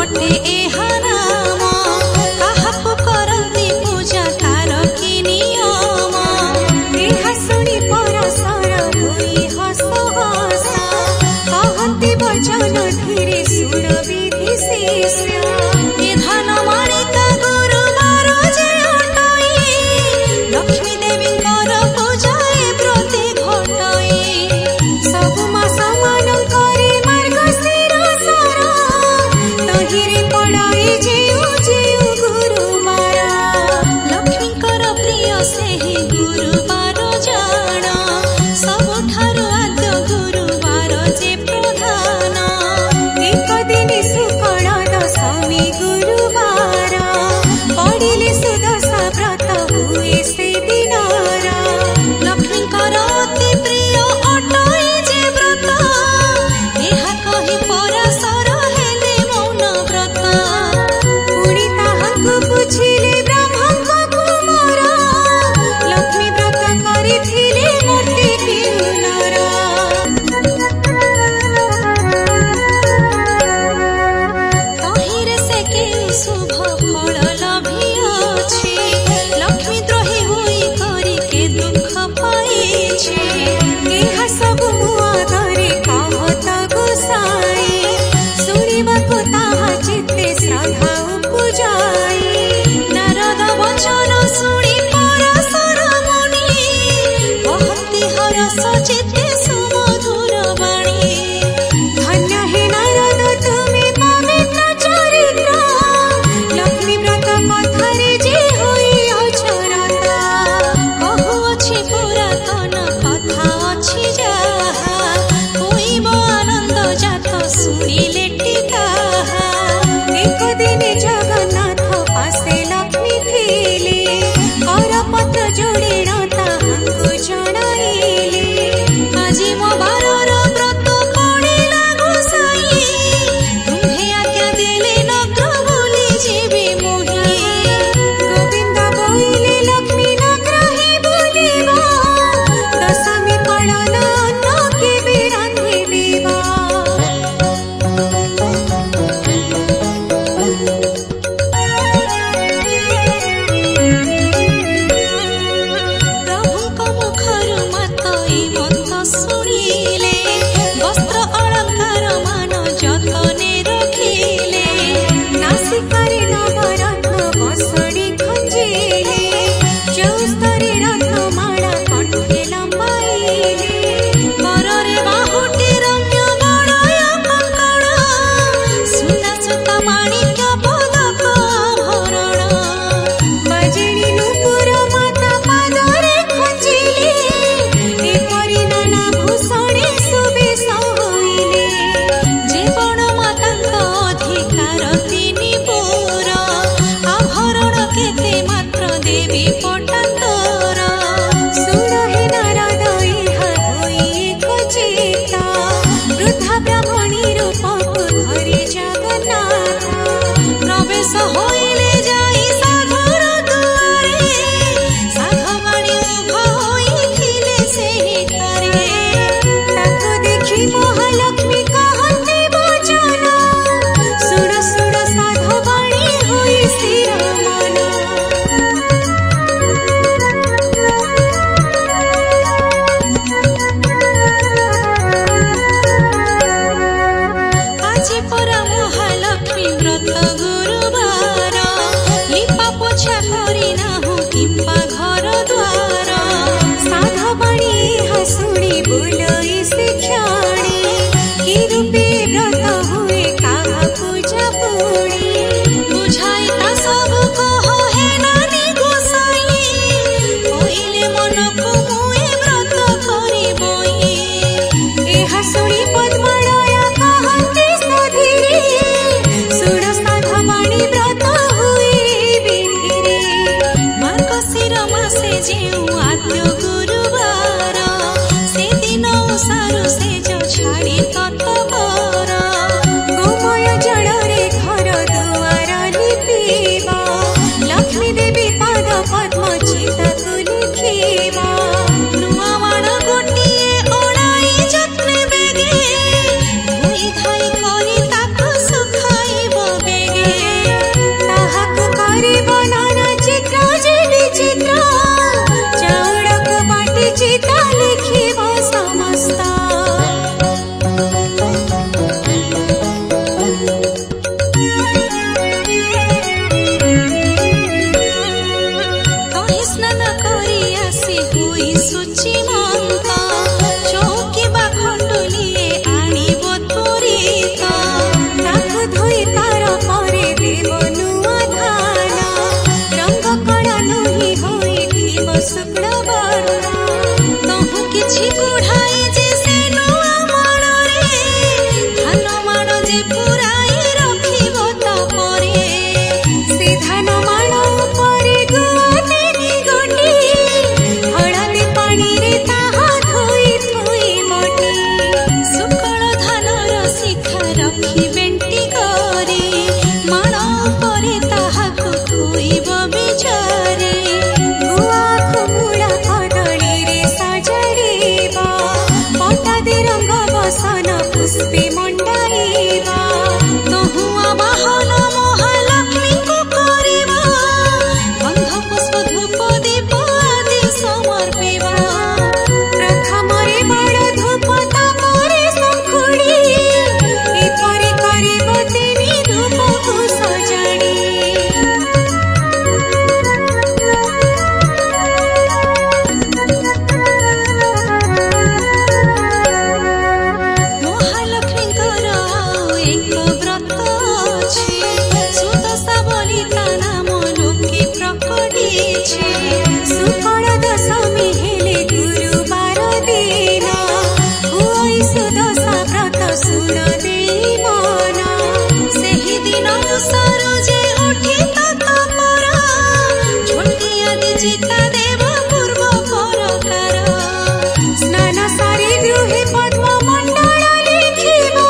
अटे एहा नाम काहाकु करंती पूजा तार कि नियम एहा सुनी परसर होई हस हस कहती वचन धीरे सुन विधि शिष्य ए धन माणिका गुरुवार जे अटई लक्ष्मी देवी कर पूजा ए प्रति घटई सब मास मान करे मार्गशीर सर तहिरे पड़ाई जेउ जेउ गुरुवार लक्ष्मी कर प्रिय सेहि गुरुवार जान सबठारु आद्य गुरुवार जे प्रधान एक दिन शुक्ल दशमी गुरुवार पड़िले सुदशा व्रत हुए से दिनार लक्ष्मी अति प्रिय अटई जे व्रत एहा कहि परसर हेले मौन व्रत पुणी ताहाकु बुझिले ब्रह्मଙ୍କ कुमार लक्ष्मी व्रत करिथिले मूर्ति किन्नर तहिरे से केउ शुभ फल लभिअछि लक्ष्मी द्रोही होई करि के दुख पाइछि एहा सब मुआ धरे कहत गोसाई सुनिबाको ताहा चित्ते श्रद्धा उपजाई नारद वचन सुनि परसर मुनि कहती हरस चित्ते सुमधुर वाणी धन्य हे नारद तुमे पवित्र चरित्र लक्ष्मी व्रत कथारे जे होई अचरत कहुअछि पुरातन कथा अछि जाहा होइब आनंद जात सुनिले टीकाहा एक दिन जगन्नाथ पासे लक्ष्मी थिले करपत्र जोड़ेण ताहांकु जणाइले आजी मो बारर व्रत पड़िला गोसाई तुम्हे आज्ञा देले नग्र बोली जीवे मोहि गोविंद बोइले लक्ष्मी नग्र ही बोलिबा दशमी पालन अन्न केबे रांधि देबा प्रभुଙ୍କ मुखରୁ ମାତଇ ମନ୍ତ ଶୁଣିଲେ ବସ୍ତ୍ର ଅଳଙ୍କାର ମାନ ଯତନେ ରଖିଲେ ନାସିକାରେ ନବରତ୍ନ ବସଣି ଖଞ୍ଜିଲେ ଚଉସ୍ତରୀ ରତ୍ନମାଳା କଣ୍ଠେ ଲମ୍ବାଇଲେ କରରେ ବାହୁଟି ରମ୍ୟ ବଳୟ କଙ୍କଣ ସୁନା ସୁତା ମାଣିକ୍ୟ ପଦକ ଆଭରଣ ବାଜିଣୀ ନୂପୁର ମାତା ପାଦରେ ଖଞ୍ଜିଲେ ଏପରି ନାନା ଭୂଷଣେ ସୁବେଶ ହୋଇଲେ ଜୀବନ ମାତାଙ୍କ ଅଧିକାର ତିନି ପୁର ଆଭରଣ କେତେ ମାତ୍ର ଦେବୀ ପଟାନ୍ତର ଶୁଣ ହେ ନାରଦ ଏହା ହୋଇ ଏକ ଚିତ୍ତ ବୃଦ୍ଧା ବ୍ରାହ୍ମଣୀ ରୂପକୁ ଧରି ଜଗନ୍ନାଥ ପ୍ରବେଶ ହୋଇଲେ ଯାଇ ସାଧୁର ଦୁଆରେ ସାଧବାଣୀ ଉଭ ହୋଇଥିଲେ ସେହିଠାରେ ତାକୁ ଦେଖି ମହାଲକ୍ଷ୍ମୀ କହନ୍ତି ବଚନ ଶୁଣ ଶୁଣ ସାଧବାଣୀ ହୋଇ ସ୍ଥିର ମନ আজি পরা মহালক্ষ্মী ব্রত গুরুবার লিপা পোছা করি নাহু কিম্বা ঘর দ্বার সাধবাণী হাসুড়ি বুলই শিক্ষাণী কি রূপে ব্রত হুয়ে কাহা পূজা পুড়ি বুঝাই তা সব কহ হে নানি গোসাই কইলে মনকু মুয়ে ব্রত করিবই এহা শুনি পদ্মালয়া কহନ୍ତି সধীরে শুণ সাধবাণী ব্রত হুয়ে বিধিরে মার্গশির মাসে যেউ আদ্য গুরুবার সে जे पुराई रखिब तापरे से धान माण उपरे गुआ देनी गोटी हळदी पानी रे ताहा धोई धोई मोटी सुकळ धानर शिखा रखी बेंटी करे माण उपरे ताहाकु धोइब बिचारे गुआ खुमुळा कदळी रे सजाड़िबा पटा दे रंग बसन पुष्पे मंडाइबा तहुआ बाहन महालक्ष्मी को करिबा गंध पुष्प धूप दीप आदि समर्पिबा प्रथम रे बड़ धूप तापरे शंखुड़ी एपरि करिब तेनी धूप को सजाड़ी एक व्रत अछि सुदशा बोली ता नाम लोके प्रकटिछे सुफल दशमी हेले गुरुवार दिन हुई सुदशा व्रत सुन देई मन सेहि दिन सरोजे उठी तत्पर छोटिया दिजिता देव पूर्व परकार स्नान सारी गृहे पद्म मंडल लिखिबा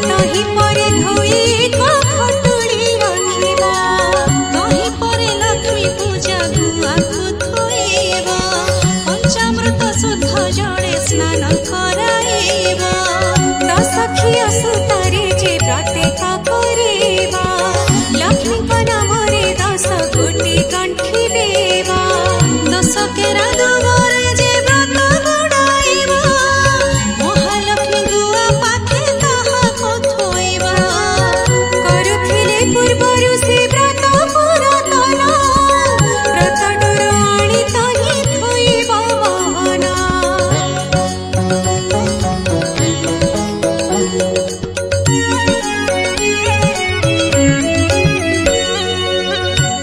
तही परे धोई एक खटुली रखिबा तही परे लक्ष्मी पूजा गुआ को धोइबा पंचामृत शुद्ध जले स्नान कराइबा दशखिया सुतारे जे व्रते करिबा लक्ष्मी का नाम रे 10 गोटी गंठी देबा 10 केरा दुबरे जे व्रत बुड़ाइबा महालक्ष्मी गुआ पाथे ताहा को थोइबा करुथिले पूर्वरु से व्रत पुरातन व्रत डोर आनी तही थोइबा बहना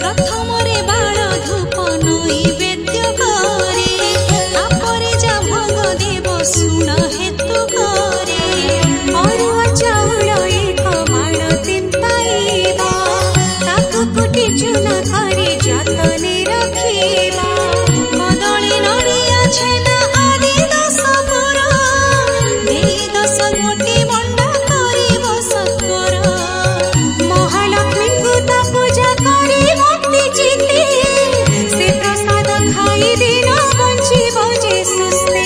प्रथम रे बाळ धूप नैवेद्य करे तापरे जा भोग देव सुन हेतु करे अरुआ चाउल एक माण तिंताइबा ताकु कुटी चूना करे जतने रखिबा कदली नड़िया छेना आदि 10 पुर देई 10 गोटी मंडा करिब सत्वर महालक्ष्मी को ता पूजा करी भक्ति चित्ते से प्रसाद खाई दिन बंचिब जे सुस्ते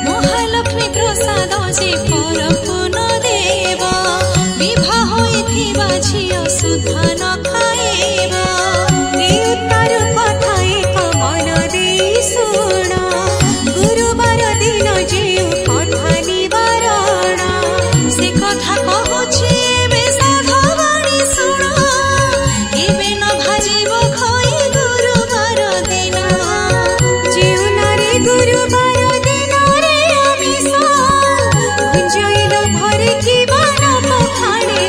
महालक्ष्मी प्रसाद जे पर पुन देव विवाह होइथिबा झियो सुधा न खाइबा ए उत्तर कथा एक मन देई सुण गुरुवार दिन जेउ कथा निवारण से कथा कहुछि एबे साधवाणी सुण एबे न भाजिब खई गुरुवार दिन जेउ नारी गुरुवार दिन रे आमिष भुंजइल भरे कि बन पखाणे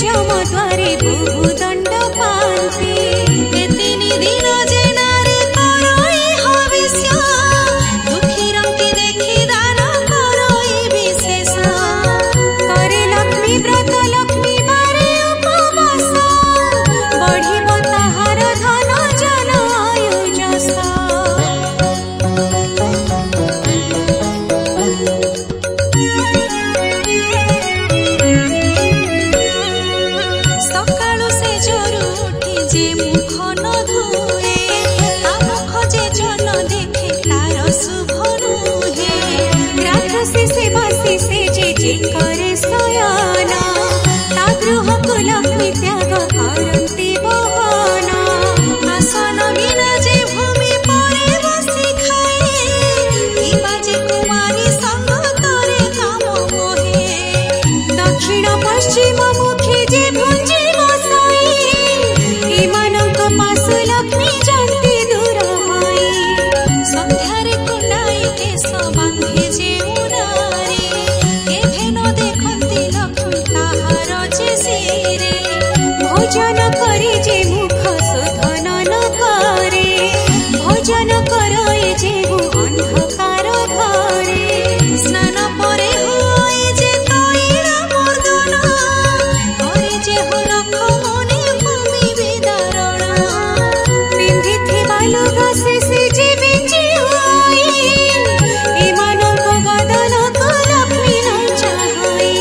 जम द्वारे बहु दंड पाते तीन दिन जे नारी करई हविष्य दुखी रंगी देखी दान करई विशेष करे लक्ष्मी व्रत लक्ष्मी बारे उपवास बढ़िब ताहार धन जन आयुजस सकाळु से जोरु उठी जे मुख न धुए ता मुख जे जन देखे तार शुभ नुहे राक्षसी से बासी से जे करे शयन ता गृह को लक्ष्मी त्याग करती बहन आसन बिना जे भूमि परे बसी खाए कि बाजे कुमारी संग करे काम मोहे दक्षिण पश्चिम मुखी जे भुंजी बसाई एमानक पास लक्ष्मी जंती दूर होई संध्यारे कुंडाई केश बांधे जे उनारे केभे न देखंती लक्ष्मी ताहार जे सिरे भोजन करे जे मुख शोधन न करे भोजन करे जे अंधकार घरे स्नान परे होई जे तैल मर्दन करे जे रख मने भूमि विदारण पिंधिथिबा लुगा से जे बिंची होई एमानक बदन को लक्ष्मी न चाहई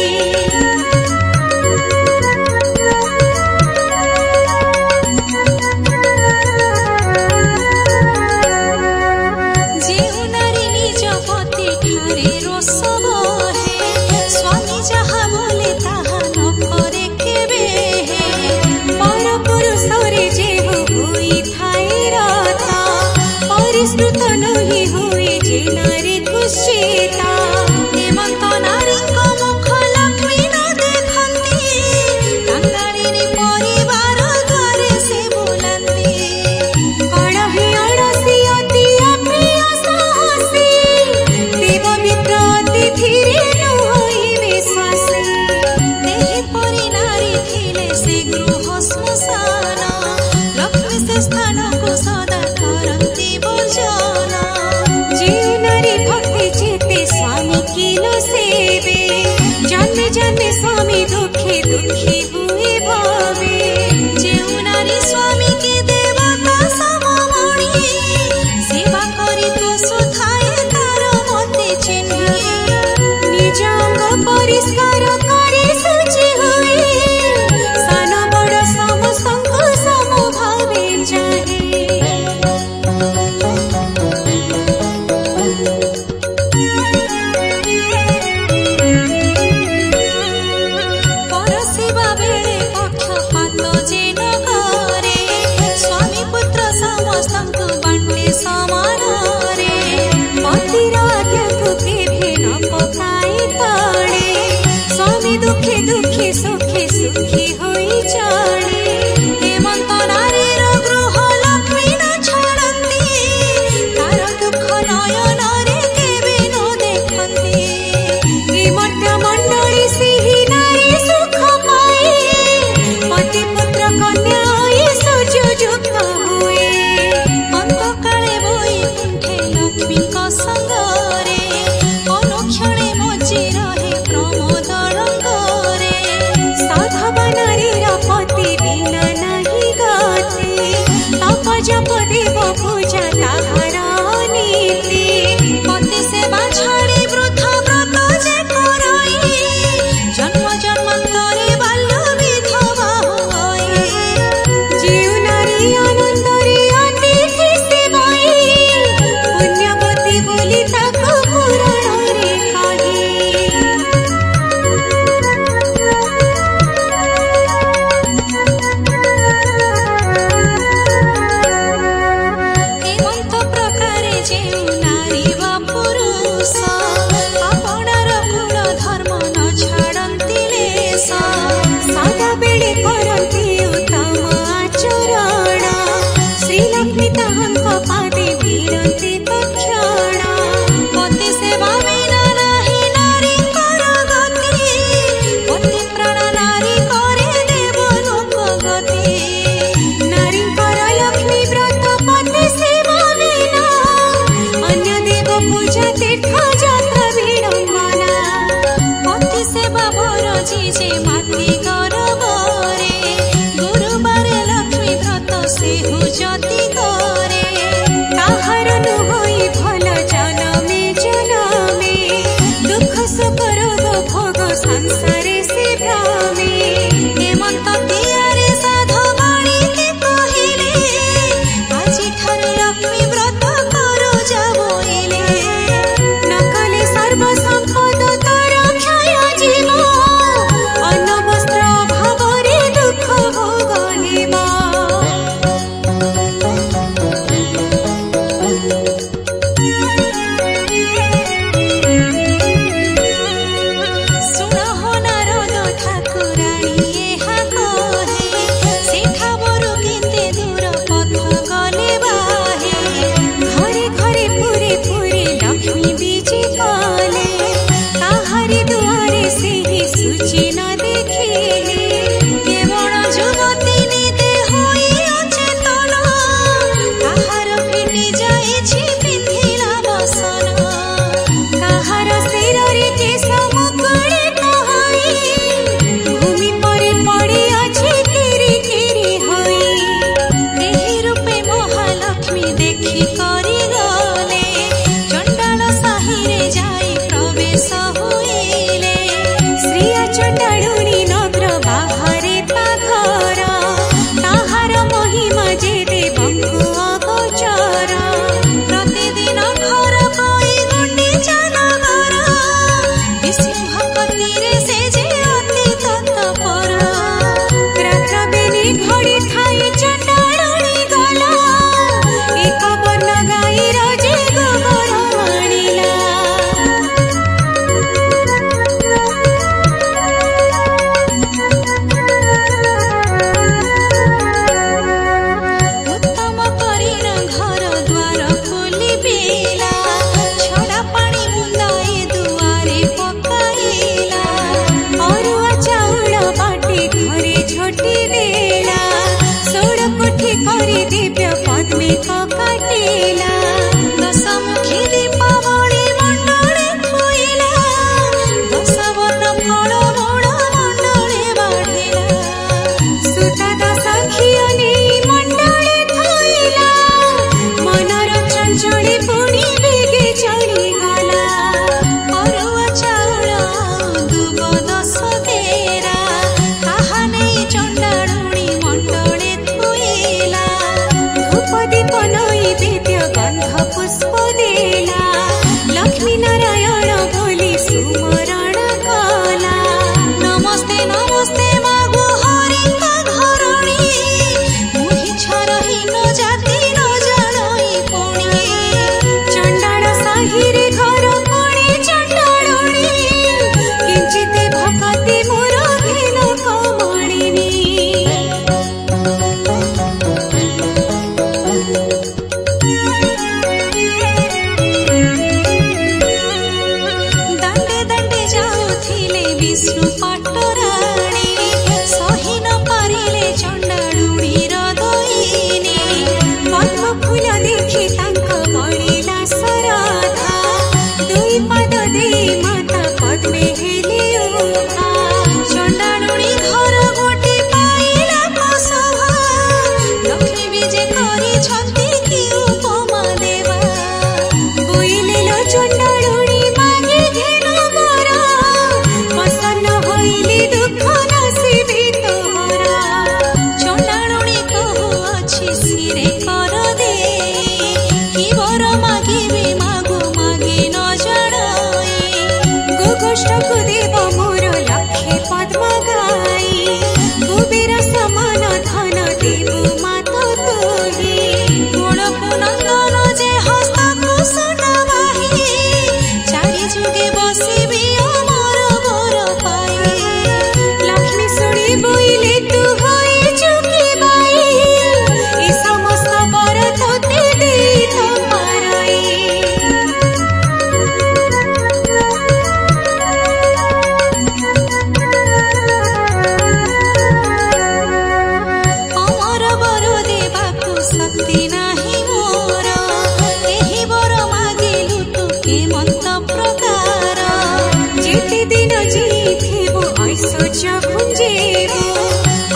जे माटी गरबरे गुरुवार लक्ष्मी व्रत सेहु जति करे ताहार नुहई भल जनमे जनमे दुख सुख रोग भोग संसारे से भ्रमे हेमंत दियारे साधु बाणी कहिले आजी ठारू लक्ष्मी व्रत करो जाबोइले नकले सर्व संपद तार क्षय जीव अन्न वस्त्र अभावरे दुख भोग हेमा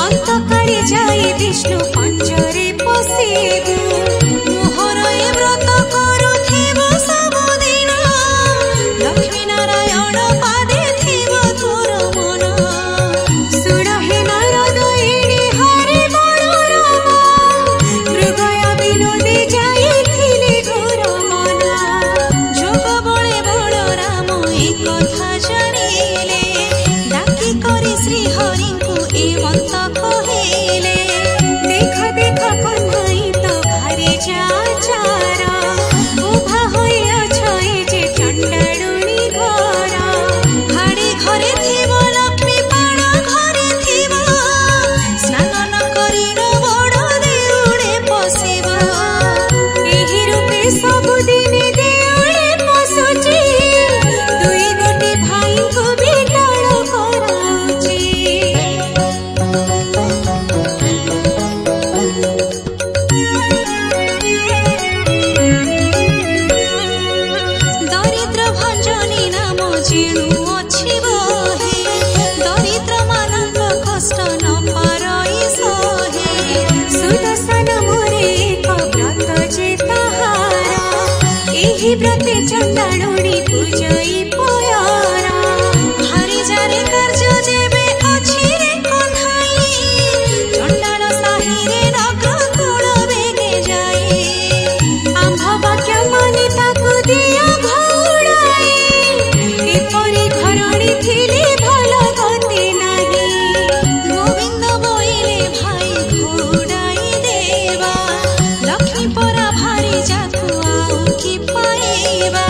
अंतकाले जाई विष्णु पंचरे पशिबु मोहर ए व्रत करुथिब सबुदिन लक्ष्मी नारायण पादे थिब तोर मन सुण हे नारद एणे हरे बड़ राम मृगया विनोदे जाइथिले घोर मन जोग बळे बड़ राम ए कथा जानिले डाकी करी श्री हरि को ए मंत कहिले देख देख कन्हई तो भारी जाचार उभा होई अछई जे चंडालुनी घर हाड़ी घरे थिब लक्ष्मी पाण घरे थिब स्नान न करी बड़ देउळे पशिब एही रूपे सबुदिने देउळे पशुची दुई गोटे भाई को भेटाड़ कराउची दरिद्र भंजनी नाम जेणु अछि बहे दरिद्र मानक कष्ट न पारई सहे सुदर्शन मोरे एक व्रत जे ताहार एही व्रते चंडालुनी पूजई पोयारा भारी जारे कार्य जेबे अछि रे कन्हाई चंडाल साही रे नगर कुल बेगे जाई आंभ वाक्य मानि ताकु दिया घोड़ाई एपरि घरणी थिले भल गति नाही गोविंद बोइले भाई घोड़ाई देवा लक्ष्मी परा भारी जातु आउ कि पाइबा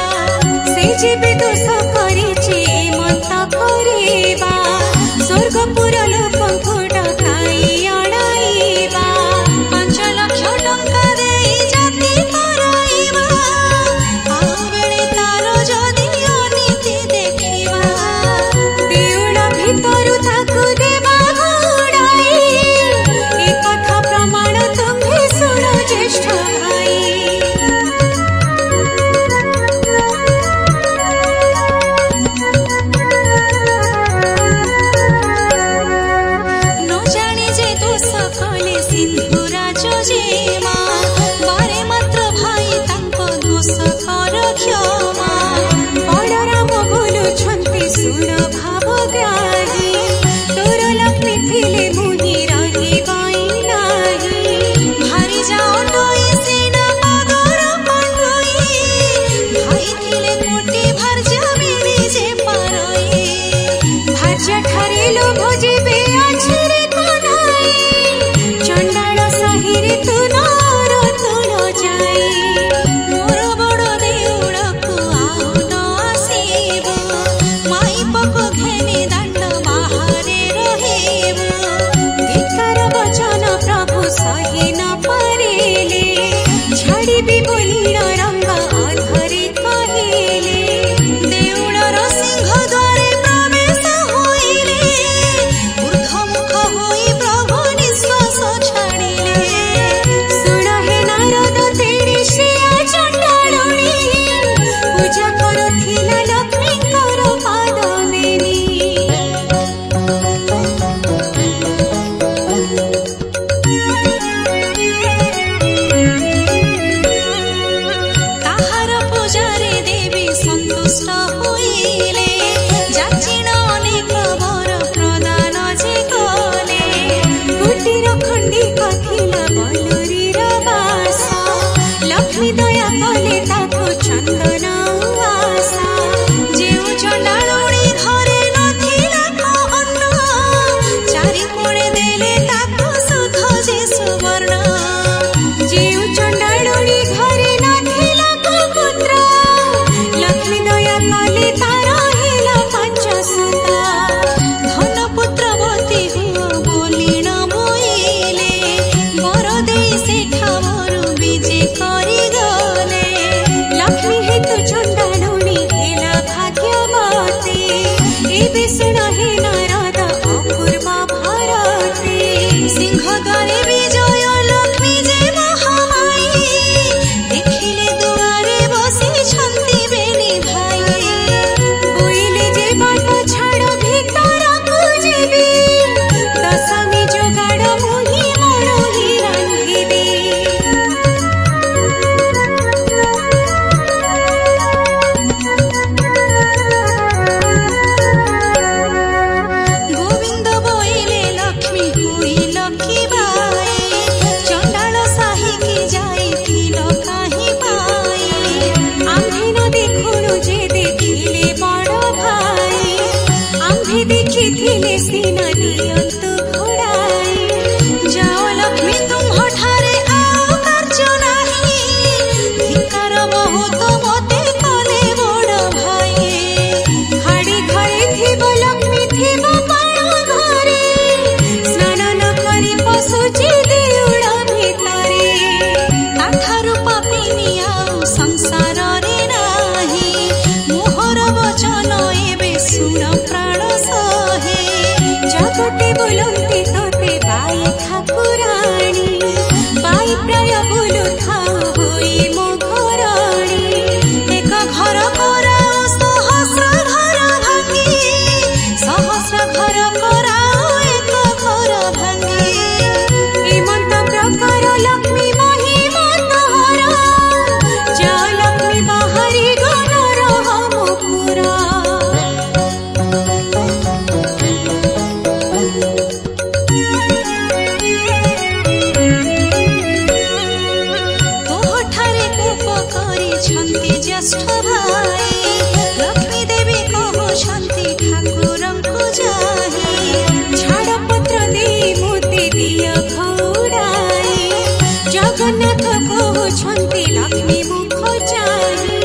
जगन्नाथ कहउछन्ति लक्ष्मी मुख चाहि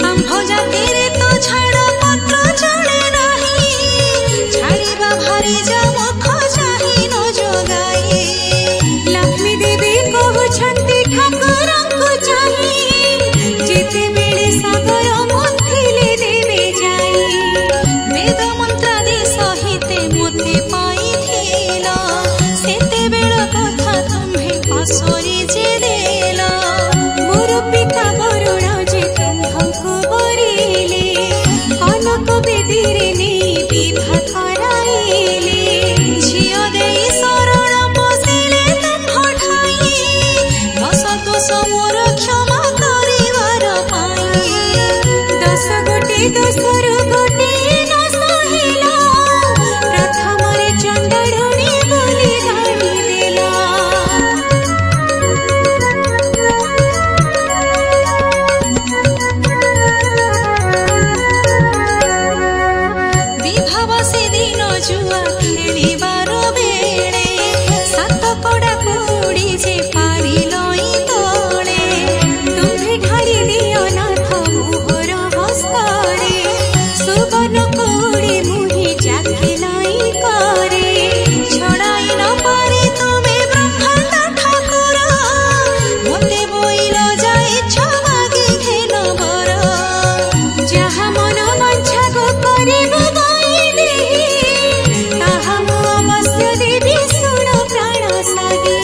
आम्भ जातिरे तो छाड़ पत्र चले नाही छाड़िबा भारी जा मुख चाहि न जोगाई लक्ष्मी देवी कहउछन्ति ठाकुरଙ୍କୁ चाहि जेते बेले सागर मंथिले देवे जाई वेद मंत्रादि सहिते मोते पाइथिल सेते बेल कथा तुम्हे पासरी जे देल मोर पिता वरुण जे तुम्हଙ୍କୁ बरिले कनक बेदीरे नेई विवाह कराइले झियो देई शरण बसिले तुम्ह ठाई दश दोष मोर क्षमा करिवार पाई दश गोटे दोषरु गोटे न सहिल प्रथमरे चंडरुणी बोली गाड़ी देला विभाव से दिन जुआ खेलिबार बेले सात कड़ा कुड़ी जे पारिलई तले तुम्हे ढारी दियो नाथ मोहर हस्तरे सुवर्ण कुड़ी मुहि जाखिलाई करे छड़ाई न पारे तुमे ब्रह्मांड ठाकुर मोते बोइल जाए छमागी घेन बर जहा मन वांछा गो करिब बाइले ताहा मु अवश्य देवी सुण प्राण सागी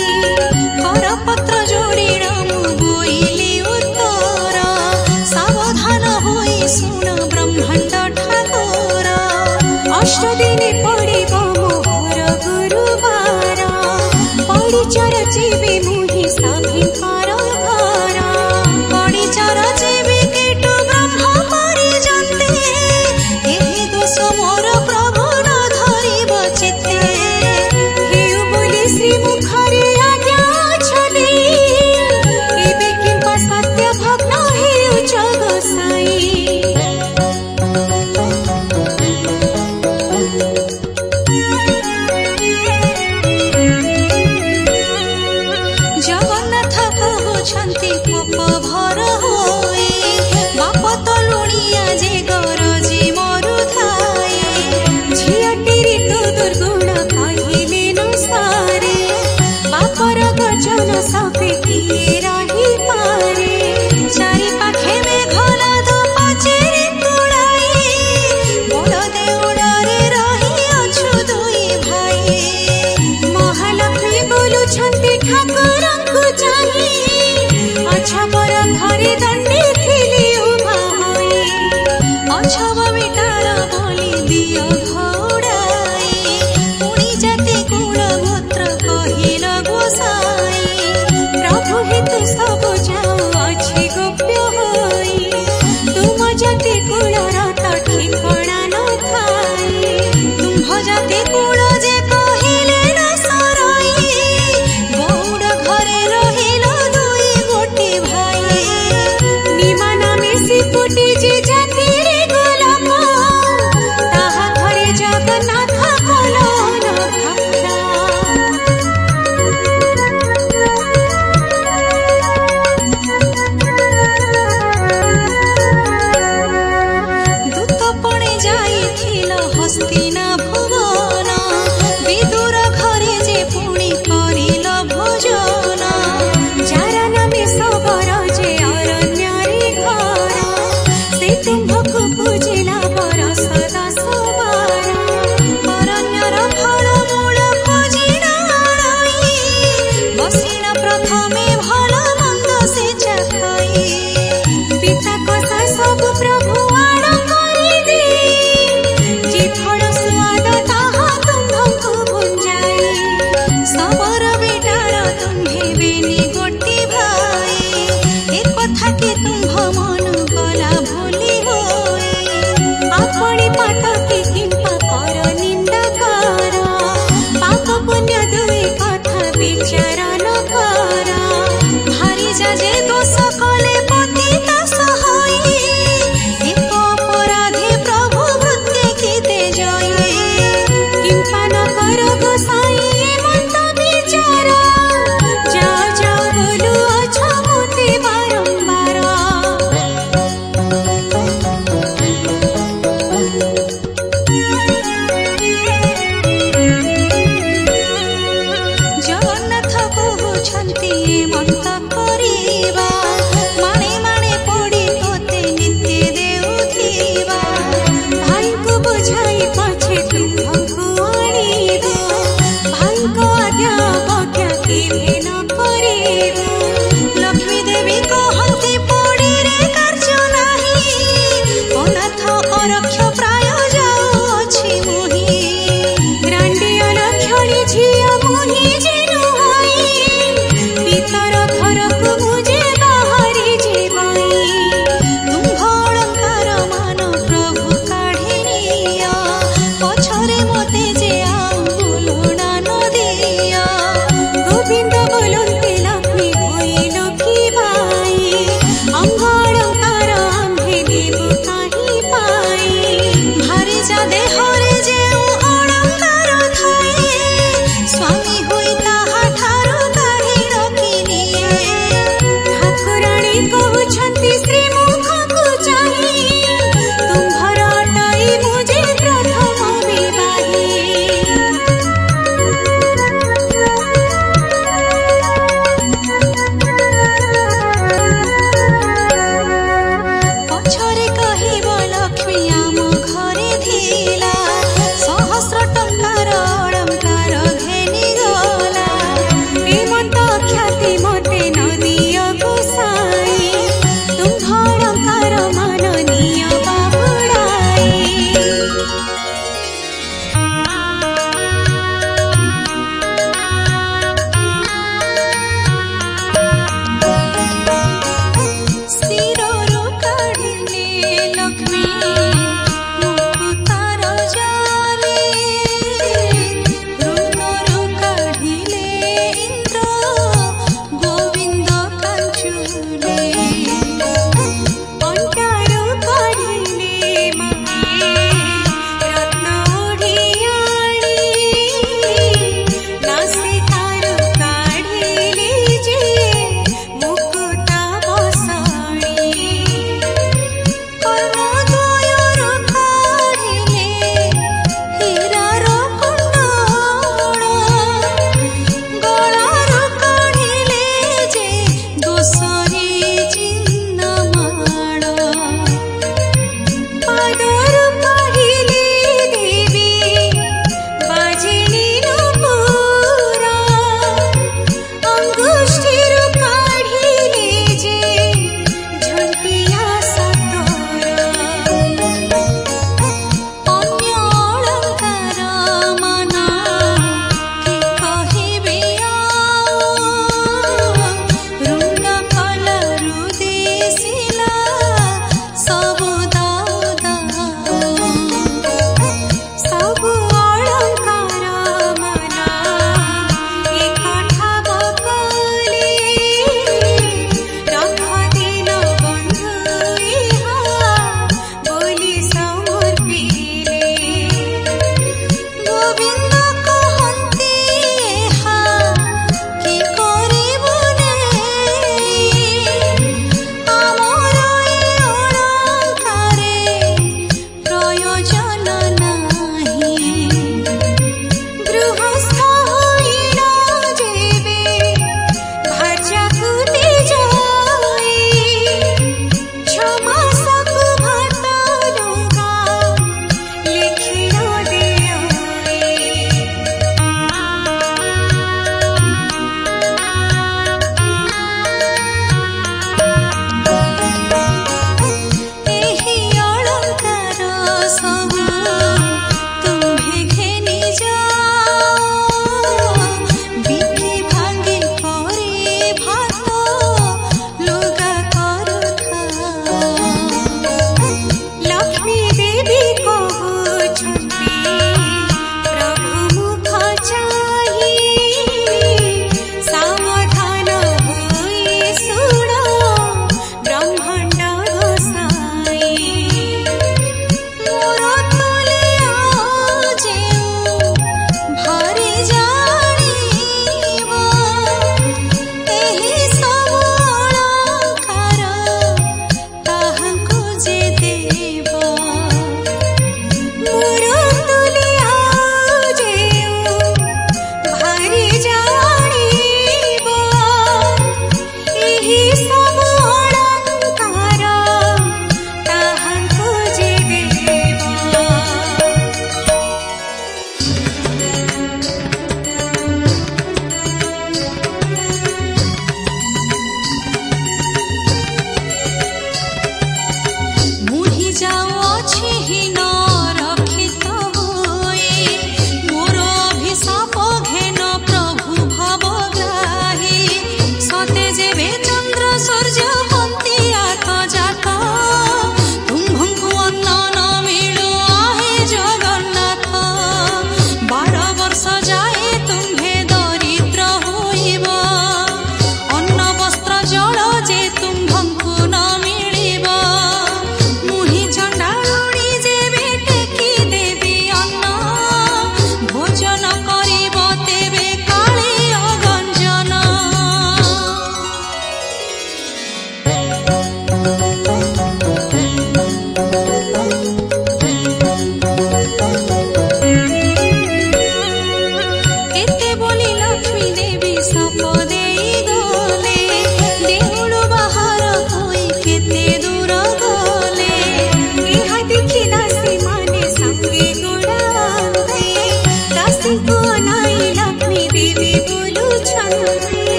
करपत्र जोड़िण मु बोइले उत्तर सावधान होई सुण ब्रह्मांड ठाकुर अष्ट दिने पड़िब मोहर गुरुवार पड़िचर जीवे मुहि सभिंकर घर पड़िचर जीवे केटु ब्रह्म परिजन्ते एहि दोष मोर प्रभु न धरिब चित्ते हेउ बोली श्री मुखरे आज्ञा छदी एबे किंपा सत्य भग्न हेउ जग साई जगन्नाथ कहउछन्ति पाप भर होए बाप तलुणिया जे गरजी मरु थाए झियटिरी तु दुर्गुण कहिले नु सारे बापर गजन सफे किए रही पारे चारि पाखे मेघला दो पचेरी तुड़ाई बड़ देउड़रे रही अछु दुई भाई महालक्ष्मी बोलुछन्ति ठाकुरଙ୍କୁ चाहि अछबर घरे दंडे थिली उभा होई अछब बेटार बोली दियो घोड़ाई पुणी जाति कुल गोत्र कहिल गोसाई प्रभु हेतु सब जाओ अछि गोप्य होई तुम जाति कुलर त ठिकाना न थाई तुम्ह जाति कुल जे कहिले न सराई गौड़ कहुछन्ति मन्त करिबा माने माने पड़ी तोते नित्य देउथिबा भाई को बुझाई पछे तुम्हको आनिबो भाई को आज्ञा बज्ञा केभे न करिबो लक्ष्मी देवी कहन्ति पड़ी रे कार्य नाही अनाथ अरक्ष प्राय जाउछि मोहि रांडिया लक्ष्मी झिया मोहि जेनु होई पितर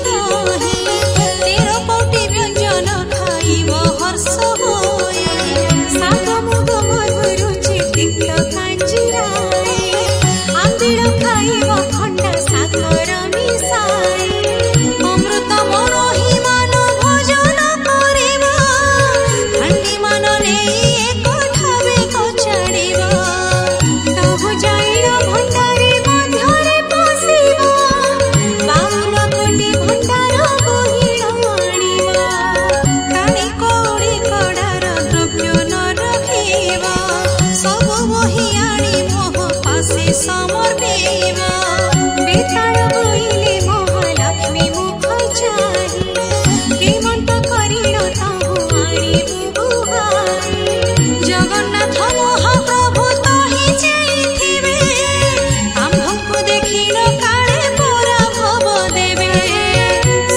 दही 13 पौटी व्यंजन खाइब हर्ष होए शाग मुग मधु रुचि तिक्त कांजिराए आंबिळ खाइब खंडा सागर मिसाए अमृत मनहि मान भोजन करिब हांडी मान नेई एक ठावे कचाड़िब तबु जाइर भंडारी मध्यरे पशिब 52 कोटी भंडार बहिळ आनिब काणी कौड़ी कड़ार द्रव्य न रखिब सबु बहि आनी मोह पासे समर्पिब बेताल बोइले महालक्ष्मी मुख चाहि श्रीमंत करिण ताहु आनिबु बुहाई जगन्नाथ महाप्रभु तहि चेइथिबे आम्भଙ୍କୁ देखिन काळे परा भव देबे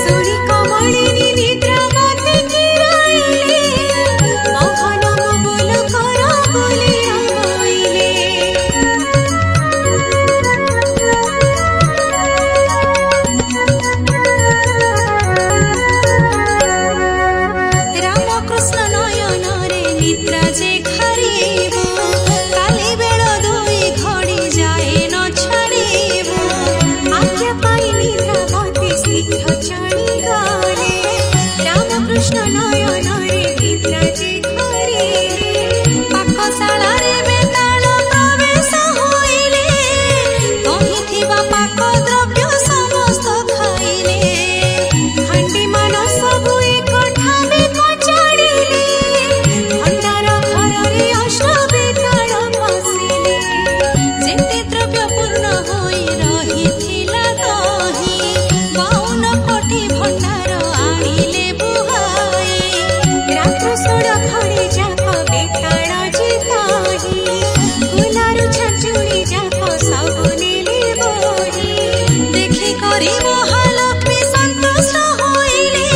सुनी कमलिनी निद्रामती किराइले मोहन मबुल कर बोली रामइले रामकृष्ण नयन रे निद्रा जे खारिब काली बेल 2 घड़ी जाए न छाड़िब आज्ञा पाई निद्रामती शीघ्र चढ़ी गले रामकृष्ण नयन रे निद्रा जे खारिले पाकशाला रे बेताल प्रवेश होइले तहि थिबा पाक द्रव्य समस्त खाइले हांडी मान सबु एक ठावे कचाड़िले भंडार घर रे अष्ट बेताल पशिले जेते द्रव्य पूर्ण होई रहिथिला दही 52 कोटी भंडार आनिले बुहाई रात्र 16 घड़ी जाक बेताल जिताही गुलारु छचुड़ी जाक सब नेले बोही देखि करी महालक्ष्मी संतुष्ट होइले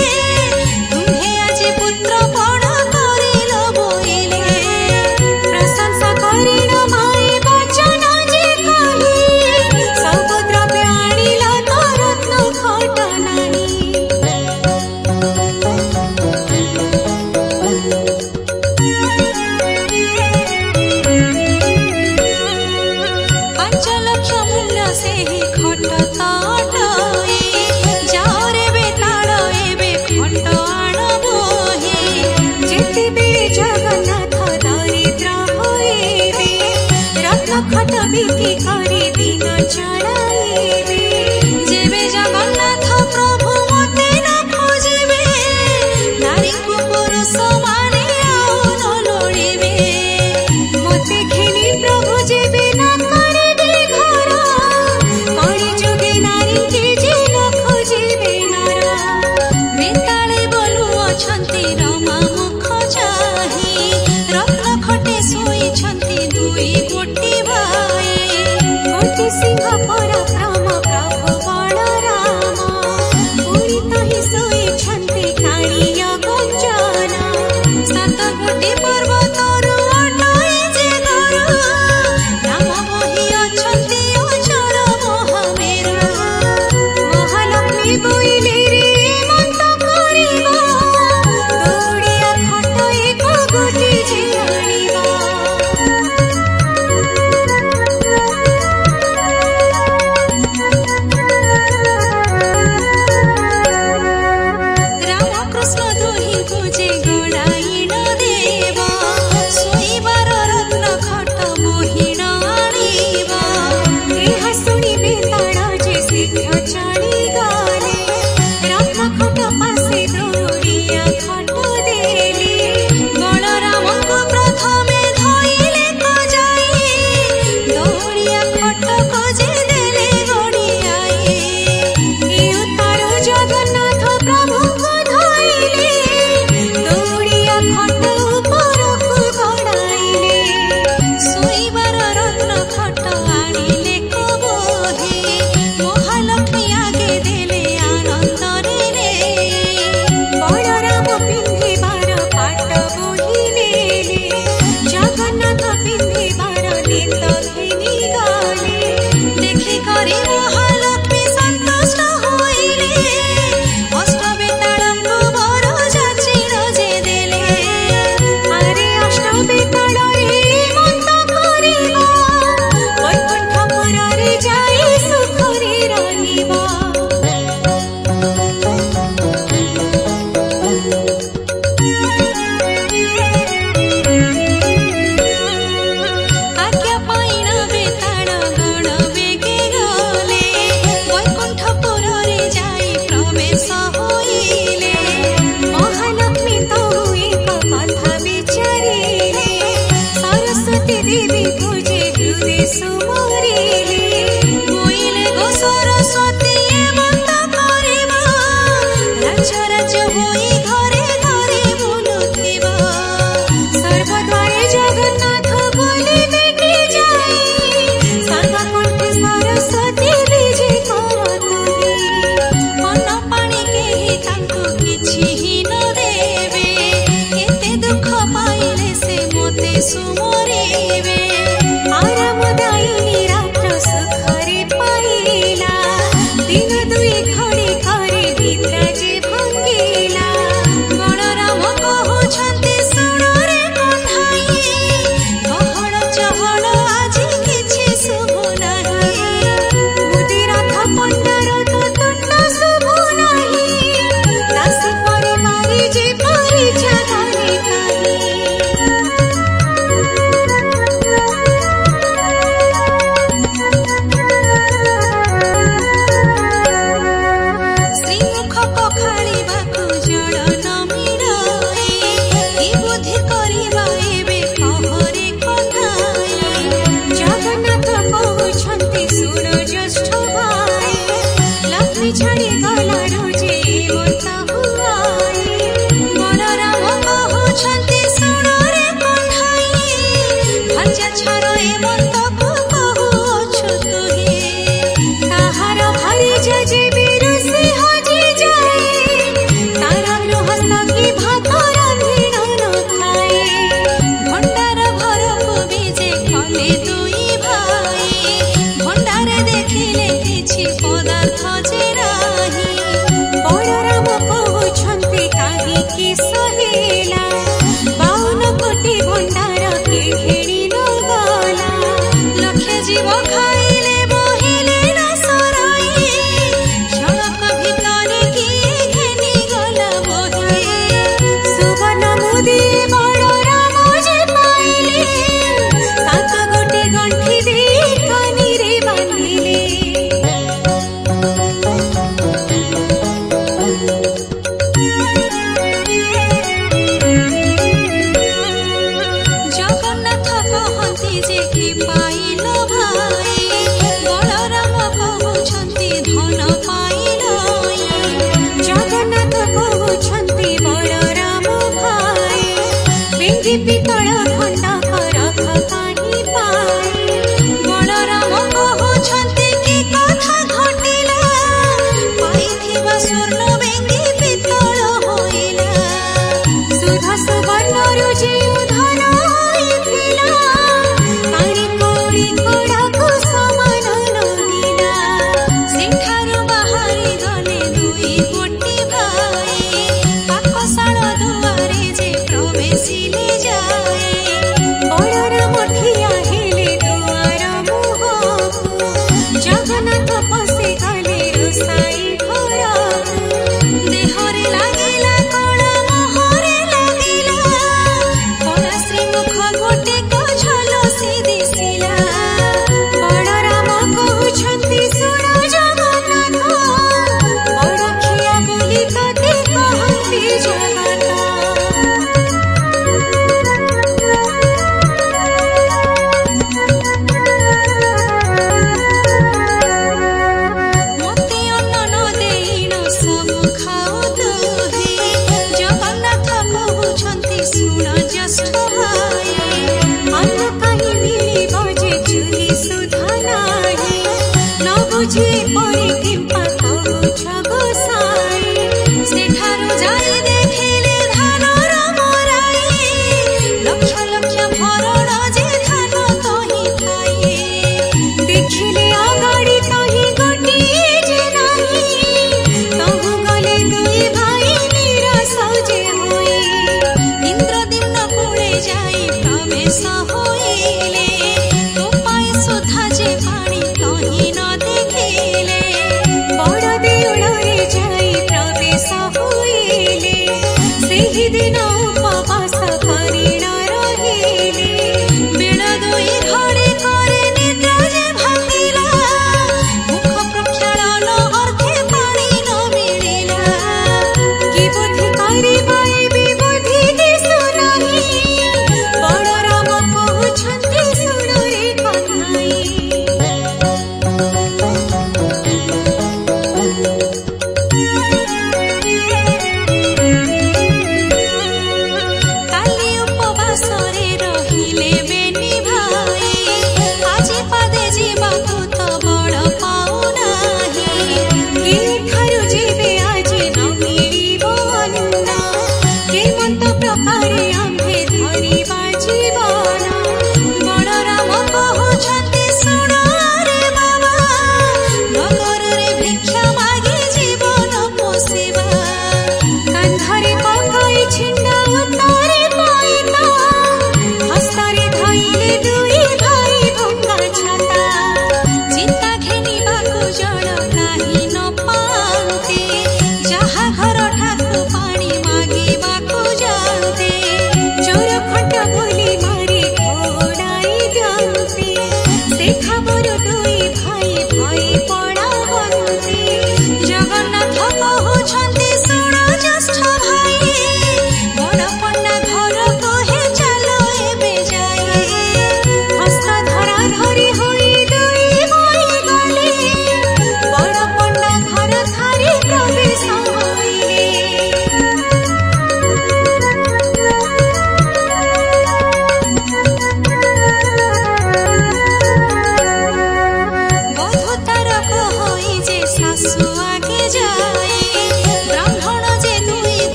तुम्हे आज पुत्र बड़ करिल बोइले प्रशंसा करिण माई वचन जे कही सब द्रव्य आनिल तो रत्न खट नाही पांच लक्ष मूल्य से ही खट तटए जाओ रे बेताल एबे खट आण बोहे जेतेबेले जगन्नाथ दरिद्र होइबे रत्न खट बिक्री करी दिन चलाइबे जेबे जगन्नाथ प्रभु मते न खोजिबे नारी को पुरुष माने आउ न लोड़िबे मते घिनी प्रभु जेबे न करिबे घर कଳି जुगे नारी के जे न खोजिबे नर बेताले बोलु अछंती रमा मुख चाहि रत्न खटे सोइछंती 2 गोटी भाई गोटी सिंह पर केही तांको किछि ही न देवे केते दुख पाइले से मोते सुमरिवे आरामदायिनी रात्र सुखरे पाइला दिन दुई घड़ी करे निद्रा जे भंगिला बलराम कहुछन्ते सुण रे कन्हाई गहळ चहळ आजि किछि शुभु नाही मुदिराथ पंडार तो तुंड शुभु नाही दासी परे मारी जे परि जगरे नाही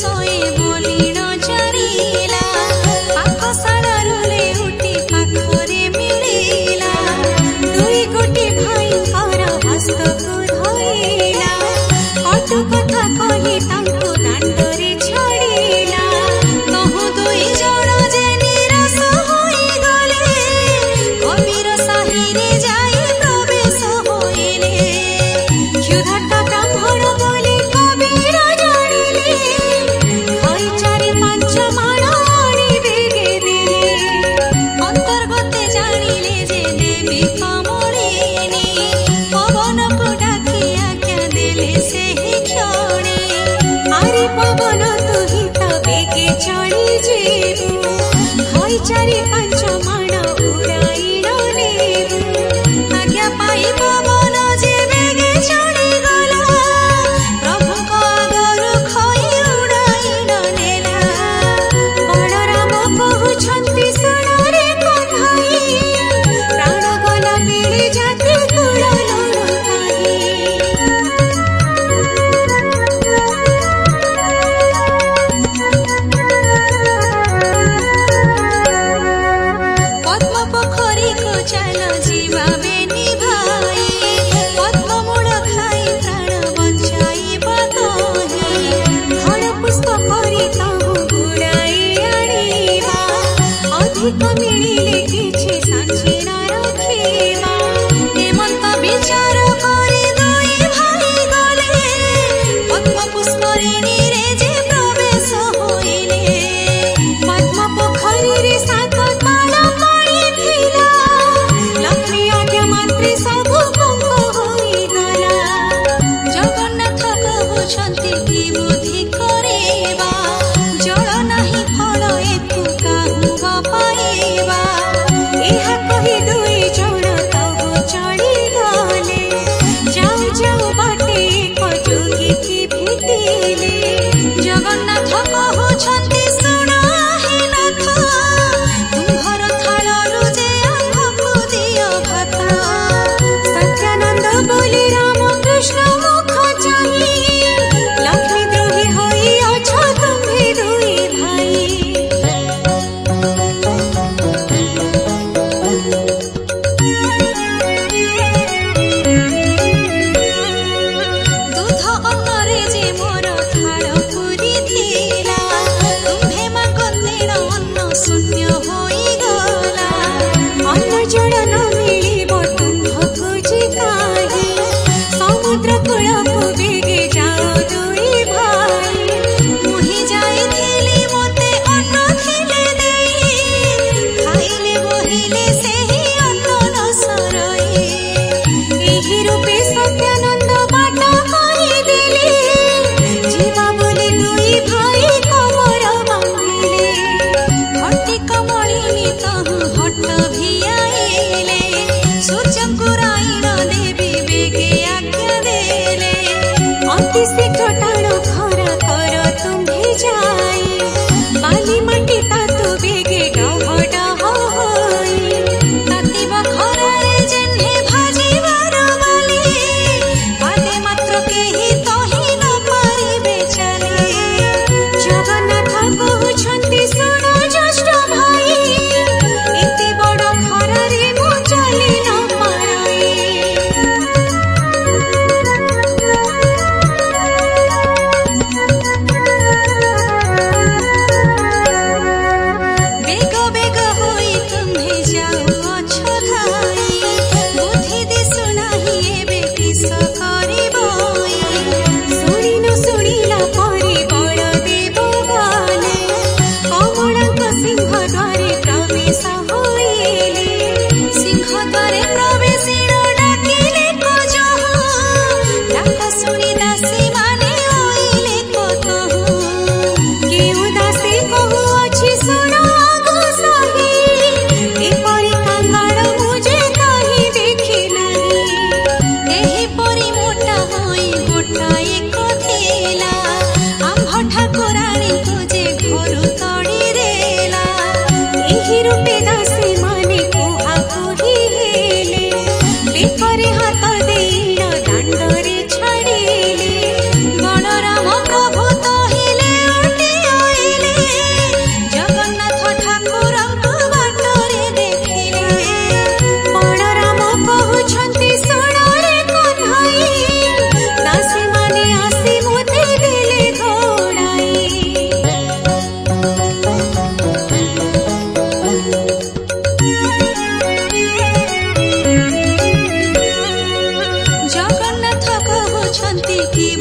सोए बोलिण चारिला पाकशालारू लेउटी पाखरे मिलिला दुई गोटी भाईंकर हस्तको धइला अटु कथा कहि तांको दांडरे छाडिला तहु दुई जण जे निराश होई गले कबीर साहिरे जाई प्रवेश होइले क्षुधार्त ब्राह्मण बोले कबीर जानिले खई चारि पांच माण आनिबे देले अंतर्गते जानिले जे देवी कमलिनी पवन को डाकी आज्ञा देले सेहि क्षणे आरे पवन तु ही त बेगे चली जेबु खई चारि पांच माण उड़ाइल नेबु आज्ञा पाई पवन जे बेगे चली गला प्रभुक आगरु खई उड़ाइल नेला बलराम कहुछंती सुण रे कन्हाई प्राण गला बेले जाति कुल लोड़ पद्म पोखरी को चल जीवा बेनी भाई पद्म मूल खाई प्राण बंचाई बतही फल पुष्प करी तहु गुड़ाई आनिबा अधिक मिलिले किछि सांझी न रखिबा हेमंत विचार करी दुई भाई गले पद्म पुष्परे नीरे जे प्रवेश होइले पद्म पोखरी रे सात ताल पड़िथिला लक्ष्मी आज्ञा मात्रे सबु पङ्क होइगला जगन्नाथ कहुछंती कि बुद्धि करेबा जल नाही फल एकु काहु पाइबा एहा कहि दुई जण तहु चढ़ी गले जाऊ जाऊ बाटे एक जोगी की भेटिले जगन्नाथ कहुछंती सुण हे नाथ तुम्हर थालरू जे आम्भकु दियो भात सत्यानंद बोली राम कृष्ण मुख चाहि लक्ष्मी द्रोही होई अछ तुम्हे दुई भाई दूध अतरे जे मोर थाल पुरी थिला तुम्हे मागतेण अन्न शून्य होई गला अन्न जल न मिलिब तुम्भकु जे काहे समुद्र कूलकु बेगे जाओ दुई भाई मुहि जाइथिली मोते अन्न थिले देई खाइले बोहिले सेहि अन्न न सरई एहि रूपे सत्यानंद बाट कहिदेले जीवा बोली दुई भाई कमर बांधिले हट्टी कमलिनी तहु हट भियाइले सूर्य कुराइल देवी बेगे आज्ञा देले अति शीघ्र टाण खरा कर तुम्हे जाई बाली माटी तातु बेगे डह डह होई तातिब खरारे जेन्हे भाजिबार बाली पादे मात्र केही तहि न पारिबे चली जगन्नाथ कहुछंती सुण ज्येष्ठ भाई एते बड़ खरारे मु चली न पारई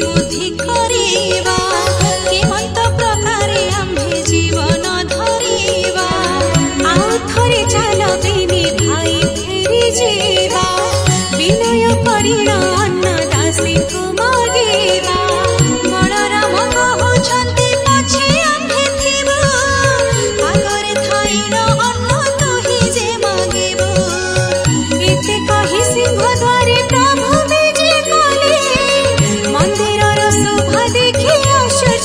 बुद्धि करिवा केमंत प्रकारे आम्भे जीवन धरिवा आउ थरे चाल बेनी भाई फेरी जीवा विनय करिण अन्न दासी को मागेवा बलराम कहउछन्ति पछे आम्भे थिबु आगरे थाइण अन्न तोहि जे मागेबु एते कहि सिंह द्वारे प्रभु विजे कले मंदिरर शोभा देखि आश्चर्य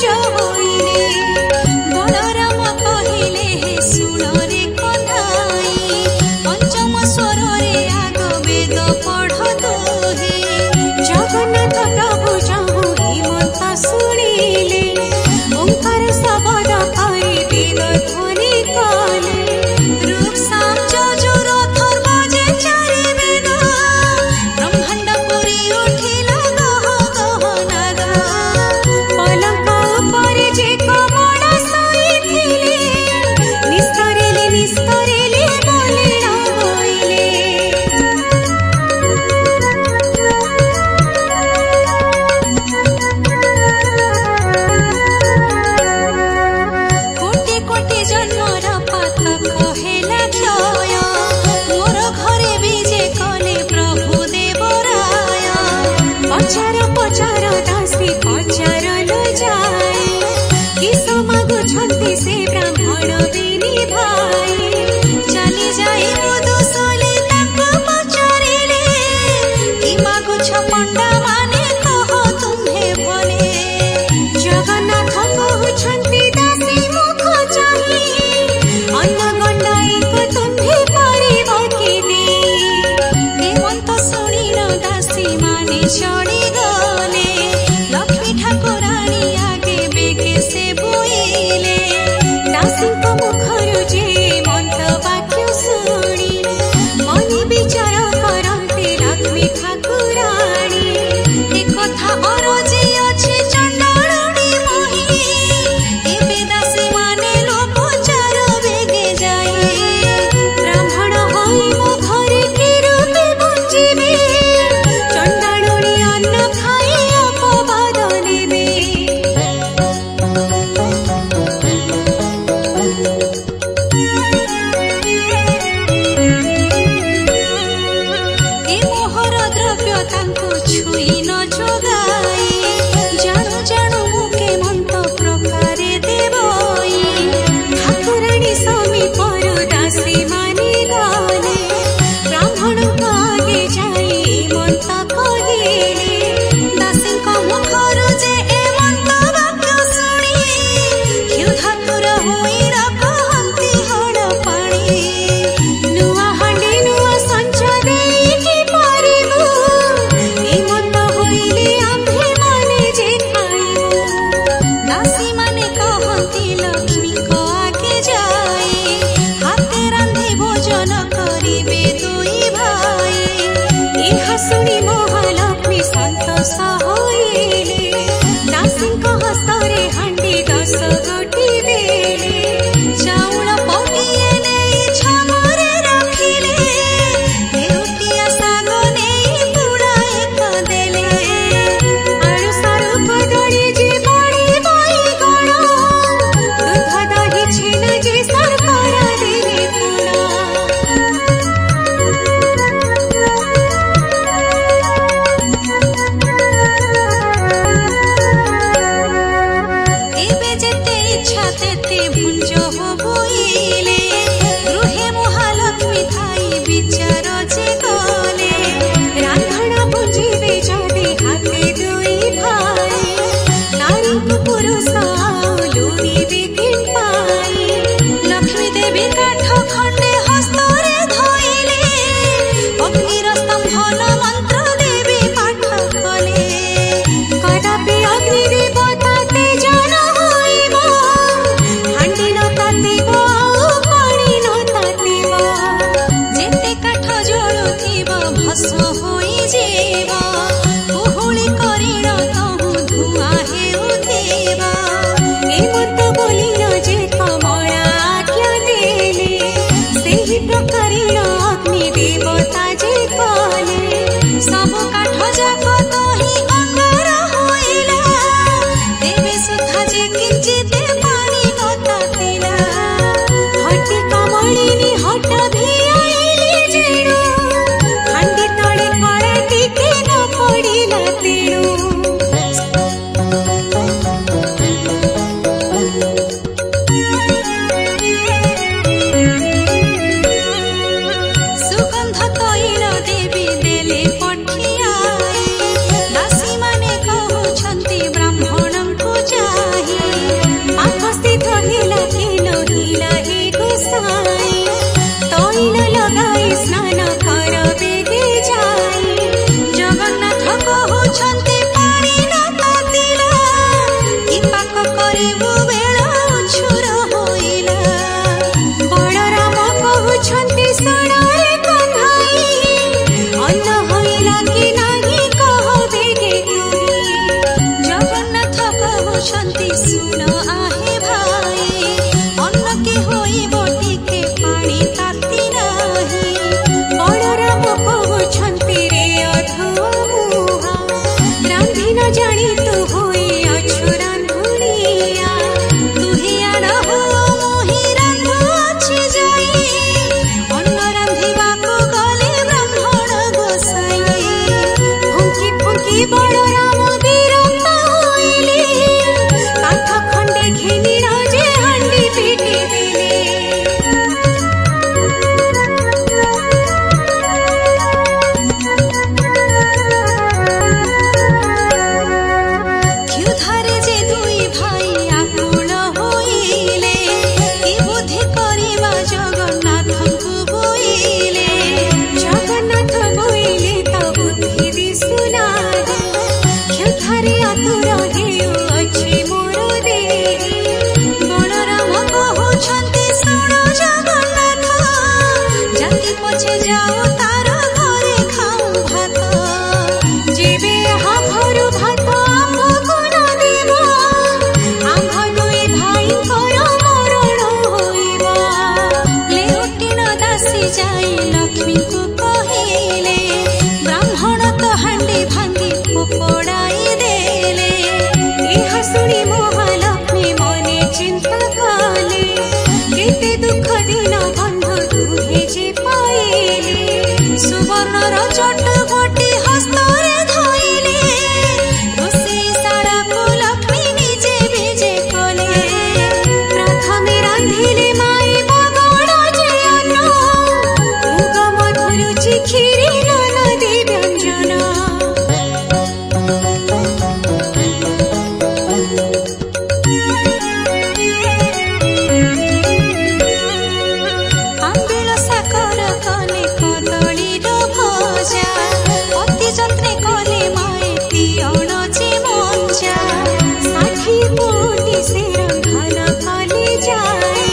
କହୁଛନ୍ତି ଶୁଣ ଆହେ ଭାଇ, ଅନ୍ନ କି ହୋଇବ ଟିକେ ପାଣି ତାତି ନାହିଁ। ବଳରାମ କହୁଛନ୍ତି ରେ ଅଧୁଆ ମୁହା, ରାନ୍ଧି ନ ଜାଣି ତୁ ହୋଇ ଅଛୁ ରାନ୍ଧୁଣିଆ। ତୁହି ଆଣ ହୁଅ ମୁହିଁ ରାନ୍ଧୁଅଛି ଯାଇ, ଅନ୍ନ ରାନ୍ଧିବାକୁ ଗଲେ ବ୍ରାହ୍ମଣ ଗୋସାଇ। ଫୁଙ୍କି ଫୁଙ୍କି ବଳରାମ ବିରକ୍ତ ହୋଇଲେ, କାଠ ଖଣ୍ଡେ ଘେନିଳ ଯେ ହାଣ୍ଡି ପିଟି ଦେଲେ। କ୍ଷୁଧାରେ ଯେ ଦୁଇ ଭାଇ ଆକୁଳ ହୋଇଲେ, କି ବୁଦ୍ଧି କରିବା ଜଗନ୍ନାଥଙ୍କୁ ବୋଇଲେ। ଜଗନ୍ନାଥ ବୋଇଲେ ତ ବୁଦ୍ଧି ଦିଶୁନାହିଁ, କ୍ଷୁଧାରେ ଆତୁର ହେଉଅଛି ମୋର ଦେହ। ବଳରାମ କହୁଛନ୍ତି ଶୁଣ ଜଗନ୍ନାଥ, ଜାତି ପଛେ ଯାଉ ତାର ଘରେ ଖାଉ ଭାତ। ଯେବେ ଏହା ଘରୁ ଭାତ ଆମ୍ଭକୁ ନ ଦେବ, ଆମ୍ଭ ଦୁଇ ଭାଇଙ୍କର ମରଣ ହୋଇବ। ଲେଉଟିନ ଦାସୀ ଯାଇ ଲକ୍ଷ୍ମୀଙ୍କୁ କହିଲେ, ବ୍ରାହ୍ମଣ ତ ହାଣ୍ଡି ଭାଙ୍ଗି ଫୋପଡ଼ାଇ ଦେଲେ। ଏହା ଶୁଣି ମହାଲକ୍ଷ୍ମୀ ମନେ ଚିନ୍ତା କଲେ, କେତେ ଦୁଃଖ ଦିନ ବନ୍ଧୁ ଦୁହେଁ ଯେ ପାଇଲେ। ସୁବର୍ଣ୍ଣର ଚଟୁକଟି ହସ୍ତରେ ଧଇଲେ, ରୋଷେଇଶାଳାକୁ ଲକ୍ଷ୍ମୀ ନିଜେ ବିଜେ କଲେ। ପ୍ରଥମେ ରାନ୍ଧିଲେ ମାଇ ବଗଡ଼ ଯେ ଅନ୍ନ, ମୁଗ ମଧୁରୁ ଚିଖିରି ନାନାଦି ବ୍ୟଞ୍ଜନ। ଆମ୍ବିଳ ସାକର କଲେ କଦଳୀର ଭଜା, ଅତି ଯତ୍ନେ କଲେ ମାଏ ତିଅଣ ଯେ ମଞ୍ଜା। 60 କୋଟି ସେ ରନ୍ଧନ କଲେ ଯାଏ,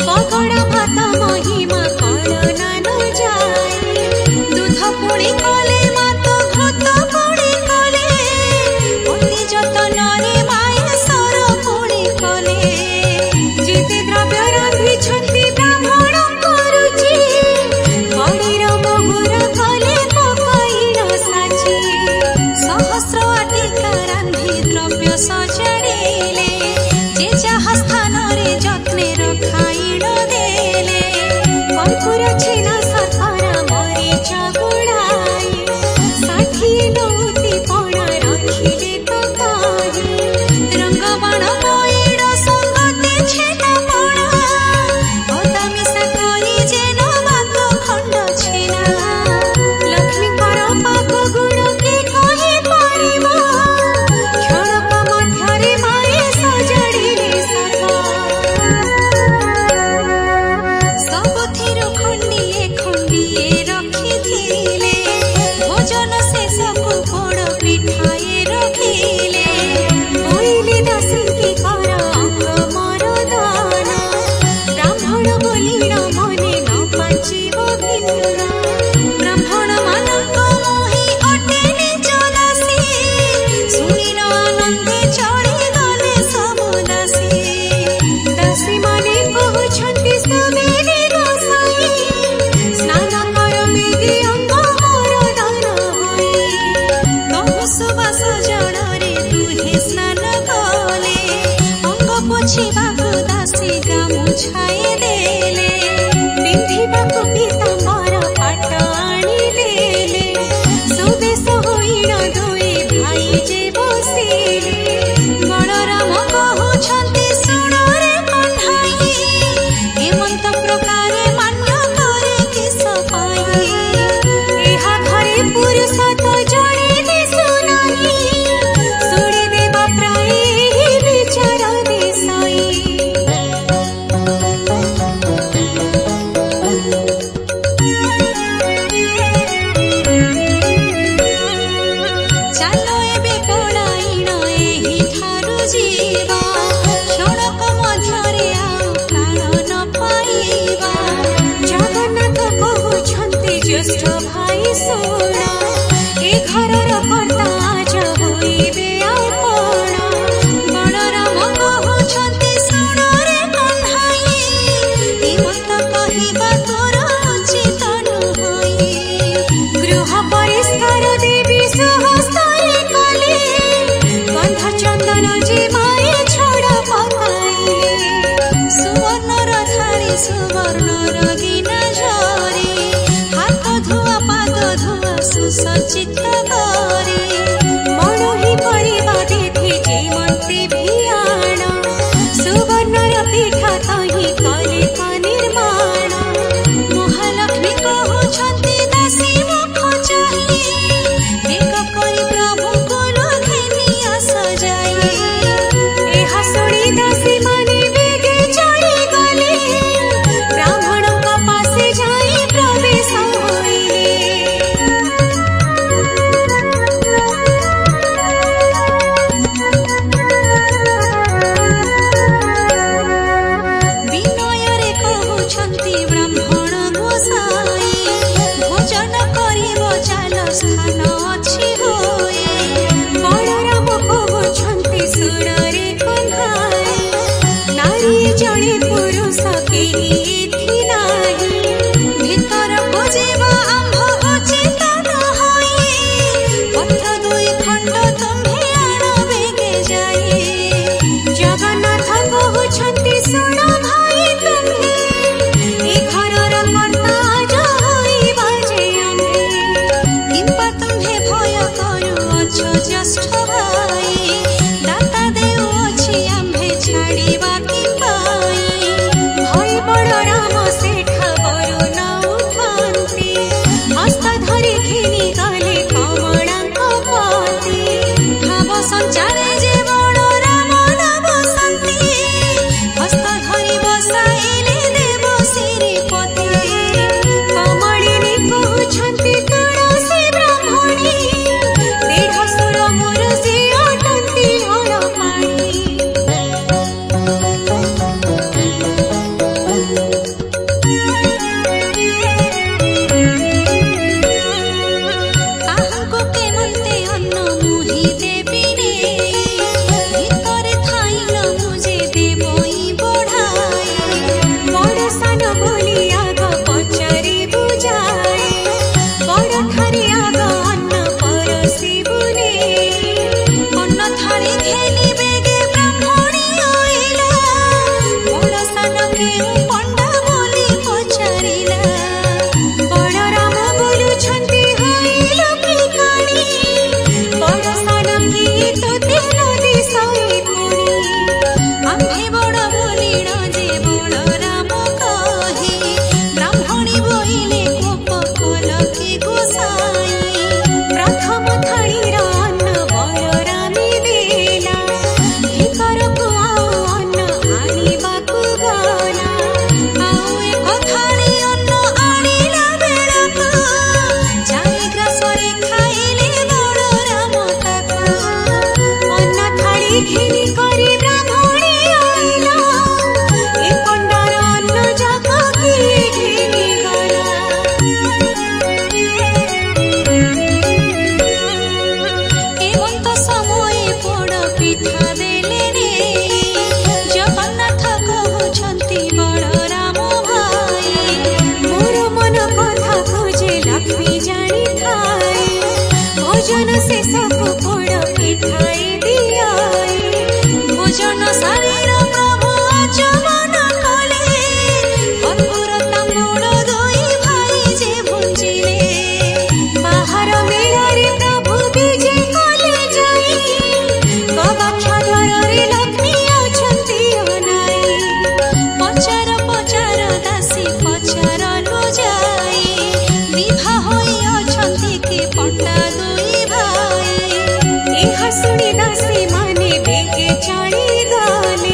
ବଗଡ଼ା ଭାତ ମହିମା କଳନା ନ ଯାଏ। ଦୁଧ ପୁଣି କଲେ ମାତ ଘୃତ ପୁଣି କଲେ, ଅତି ଯତନରେ ମାଏ ସର ପୁଣି କଲେ। ଯେତେ ଦ୍ରବ୍ୟ ରାନ୍ଧିଛନ୍ତି ବ୍ରାହ୍ମଣଙ୍କ ରୁଚି, ବଡ଼ିର ମହୁର କଲେ ପକାଇଣ ସାଜି। ସହସ୍ର ଆଟିକା ରାନ୍ଧି ଦ୍ରବ୍ୟ ସଜାଡ଼ିଲେ, ଯେ ଯାହା ସ୍ଥାନରେ ଯତ୍ନେ ରଖାଇଣ ଦେଲେ। କର୍ପୂର ଛେନା ସର୍କରା ମରିଚ ଗୁଡ଼ାଇ, 60 ନଉତି ପଣା ରଖିଲେ ତ କାହିଁ। ରଙ୍ଗବାଣ ପଇଡ଼ ସଙ୍ଗତେ ଛେନା ପଣା, ଅଦା ମିଶା କରି ଯେନ ବାତ ଖଣ୍ଡ ଛେନା। ଲକ୍ଷ୍ମୀଙ୍କର ପାକ ଗୁଣ କି କହିପାରିବ, କ୍ଷଣକ ମଧ୍ୟରେ ମାଏ ସଜାଡ଼ିଲେ ସର୍ବ। ସବୁଥିରୁ ଖଣ୍ଡିଏ ଖଣ୍ଡିଏ ରଖିଥିଲେ, ଭୋଜନ ଶେଷକୁ ପୋଡ଼ ପିଠାଏ ରଖିଲେ। ବୋଇଲେ ଦାସୀଙ୍କି କର ଅଙ୍ଗ ମରଦାନ, ବ୍ରାହ୍ମଣ ବୋଲିଣ ମନେ ନ ପାଞ୍ଚିବ ଭିନ୍ନ। ବ୍ରାହ୍ମଣମାନଙ୍କ ମୋହି ଅଟେ ନିଜ ଦାସୀ, ଶୁଣିନ ଆନନ୍ଦେ ଚଳିଗଲେ ସବୁ ଦାସୀ। ଦାସୀମାନେ କହୁଛନ୍ତି ସବେରେ ଗୋସାଇ, ସ୍ନାନ କର ବେଦି ଅଙ୍ଗ ମରଦାନ ହୋଇ। କହୁ ସୁବାସ ଜଳରେ ଦୁହେଁ ସ୍ନାନ କଲେ, ଅଙ୍ଗ ପୋଛିବାକୁ ଦାସୀ ଗାମୁଛାଏ ଦେଲେ। ପିନ୍ଧିବାକୁ ପୀତାମ୍ବର ପାଟ ଆଣିଦେଲେ, ସୁବେଶ ହୋଇଣ ଦୁଇ ଭାଇ ଯେ ବସିଲେ। ବଳରାମ କହୁଛନ୍ତି ଶୁଣ ରେ କହ୍ନାଇ, ଏମନ୍ତ ପ୍ରକାରେ ମାନ୍ୟ କରେ କିସ ପାଇଁ। ଏହା ଘରେ ପୁରୁଷ ତ ଜଣେ ଦିଶୁନାହିଁ, ଶୁଣି ଦେବା ପ୍ରାୟ ଏହି ବିଚାର ଦେଶାଇ। चंदन जे माए छोड़ा पकाइले सुवर्णर थाली सुवर्णर गिना झरे हाथ धुआ पाद धुआ सुसज्जित करे मणोही परिवा देखि जे मन्त्री भियाण सुवर्णर पीठा तही कले निर्माण महालक्ष्मी कहउछन्ति दासी मुख चाहि बेक करी प्रभु कोलो घेनिया सजाई एहा सुनी दासी माने बेगे चढ़ी गले ब्राह्मण का पासे जाई प्रवेश होइले विनयरे कहउछन्ति ब्राह्मण गोसाई भोजन करिब चाल स्थान अछि होए बलराम कहउछन्ति सुणरे कन्हाई नारी जणे पुरुष केही एथि नाही भितर खोजिब आम्भ उचित नहोई पत्र दुई खण्ड तुम्हे आण बेगे जाई जगन्नाथ कहउछन्ति सुण भाई तुम्हे ए घरर कर्ता आज होइबा जे आम्भे किंबा तुम्हे भय करुअछ ज्येष्ठ भाई दाता देउ अछि आम्भे छाडिबा कि पाई भई बलराम सेठा वरुण उठन्ति हस्त धरि घिनि गले कमलाଙ୍କ पति भाव संचारे जे बलराम नाम बसन्ति हस्त धरि बसाइले देव श्रीपति कमलिनी कहउछन्ति तुलसी ब्राह्मणी देढसुर मोर से अटन्ति हलपाणी काहको केमन्ते अन्न मुहि देबिने भितरे थाइल मुझे देबई बढाए बड सान बोली आग पचारि बुझाए बड थारी आग अन्न परसि बुने अन्न थाली घेनि बेगे ब्राह्मणी आइला बड सान केउ पंडा बोली पचारिला बलराम बोलुछन्ति होइल भिखारी बड सान किए तोते नदी सई पुरी आम्भे बड बोलिण जे बलराम कहे ब्राह्मणी बोइले कोप कलकी गोसाई प्रथम थाळीर अन्न बलरामी देला भितरकु आउ अन्न आनिबाकु गला आउ एक थाळी अन्न आनिला बेळाकु जाई ग्रासरे खाइले बलराम ताकु अन्न थाळी घिनि करी ब्राह्मणी आइला ए पंडार अन्न जाक किए घिनि गला एमंत समय पोड़ पिठा देले रे जगन्नाथ कहउछन्ति बलराम भाई मोर मन कथा खोजे लक्ष्मी जानी थाए भोजन शेषको पोड़ पिठाए दियाए भोजन शरीर प्रभु आचमन कले कर्पूर ताम्बूल दुई भाई जे भुंजिले बाहर मेलारे प्रभु विजे कले जाई गवाक्ष द्वारे लक्ष्मी अछन्ति अनाई पचार पचार दासी पचारलु जाई विवाह होई अछन्ति के पंडा दुई भाई एहा सुनी दासी माने बेगे चढ़ी गले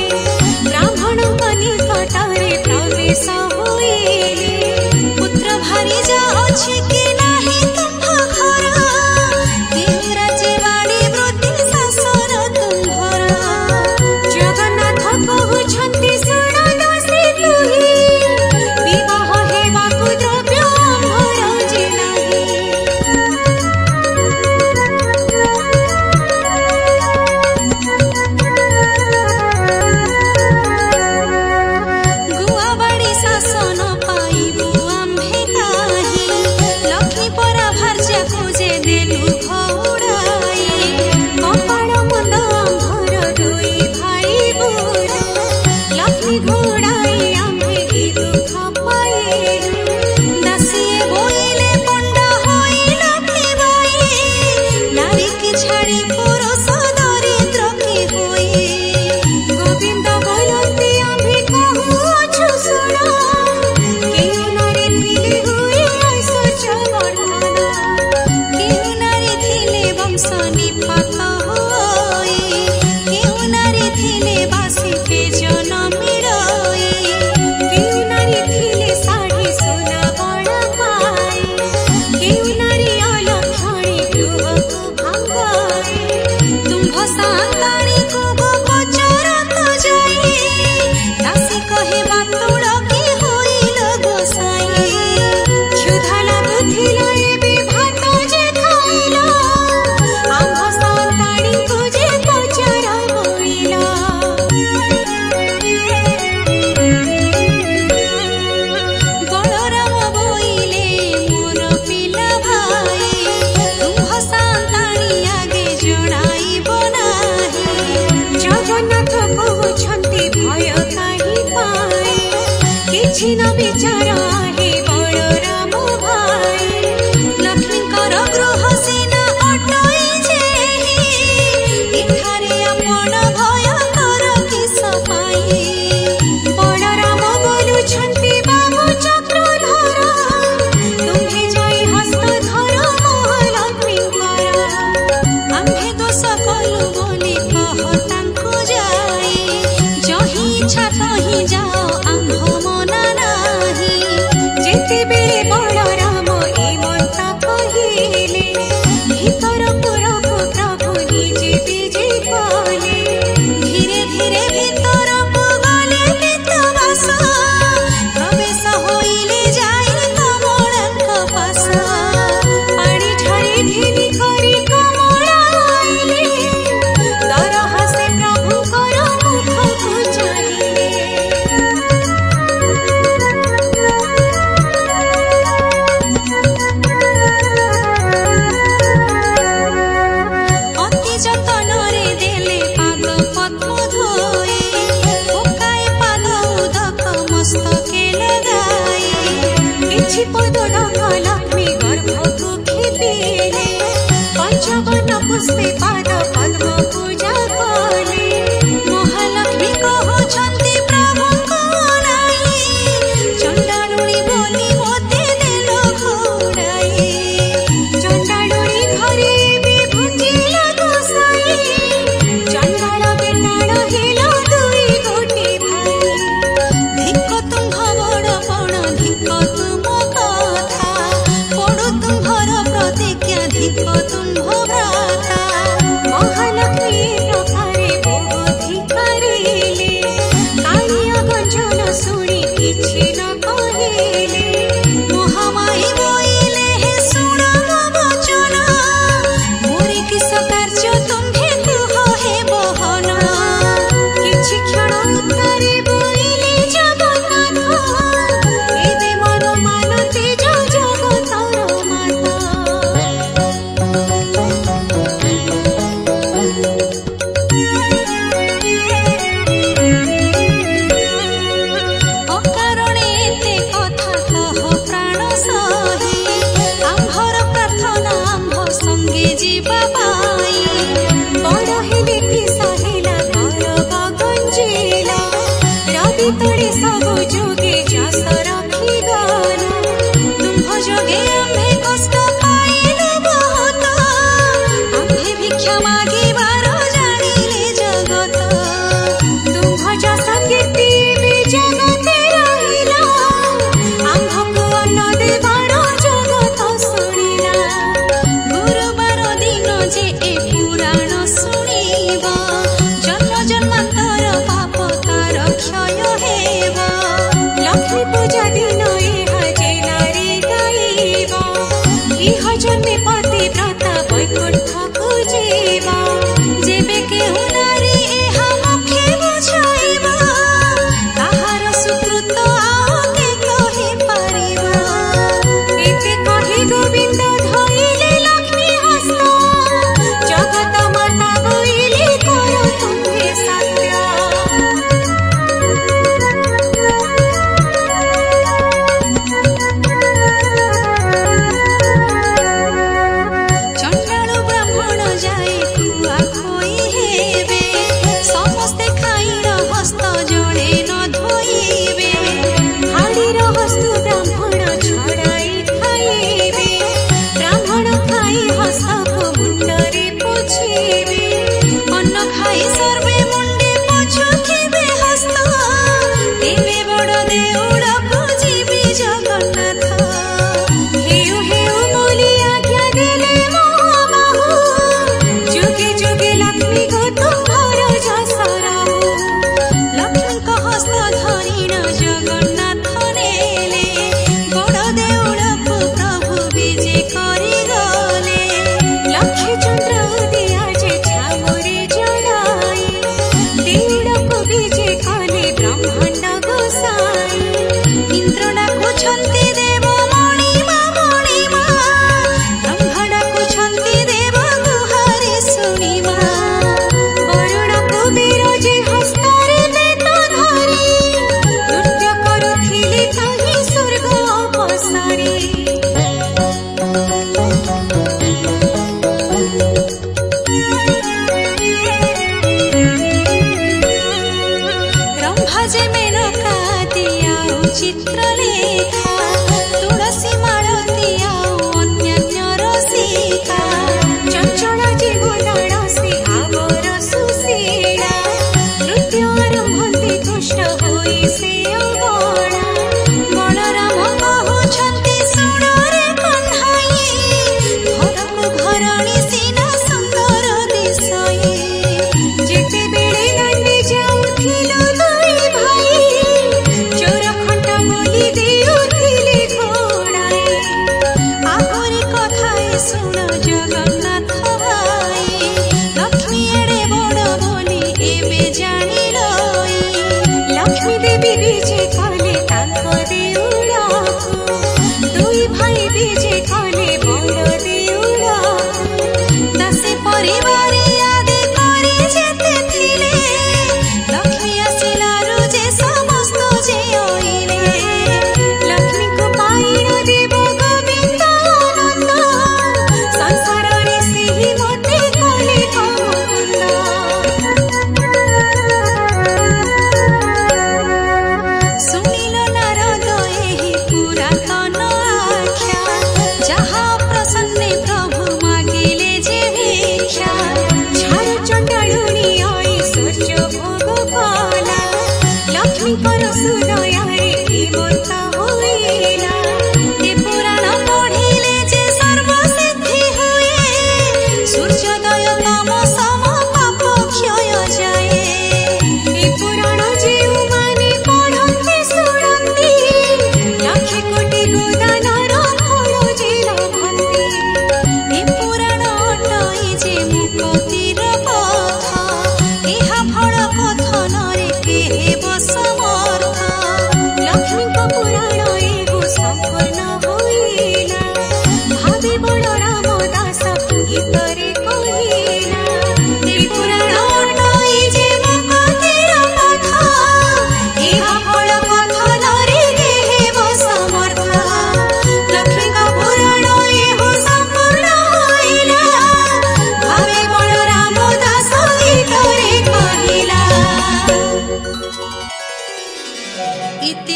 पद लक्ष्मी गर्भको खेपिले पंचवन पुष्पे पाद पद्म पूजा कले महालक्ष्मी कहछन्ति प्रभुको नाई चण्डालुणी बोली मोते देल घोडाई चण्डालुणी घरे भी भुंजिला गोसाई चण्डाल बेटाल हेल दुई गोटी भाई धिक्क तुम्ह बड़पण धिक्क तुम कथा पड़ु तुम्हर प्रतिज्ञा धिक्क तुम्ह भ्राता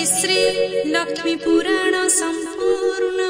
श्री लक्ष्मी पुराण संपूर्ण।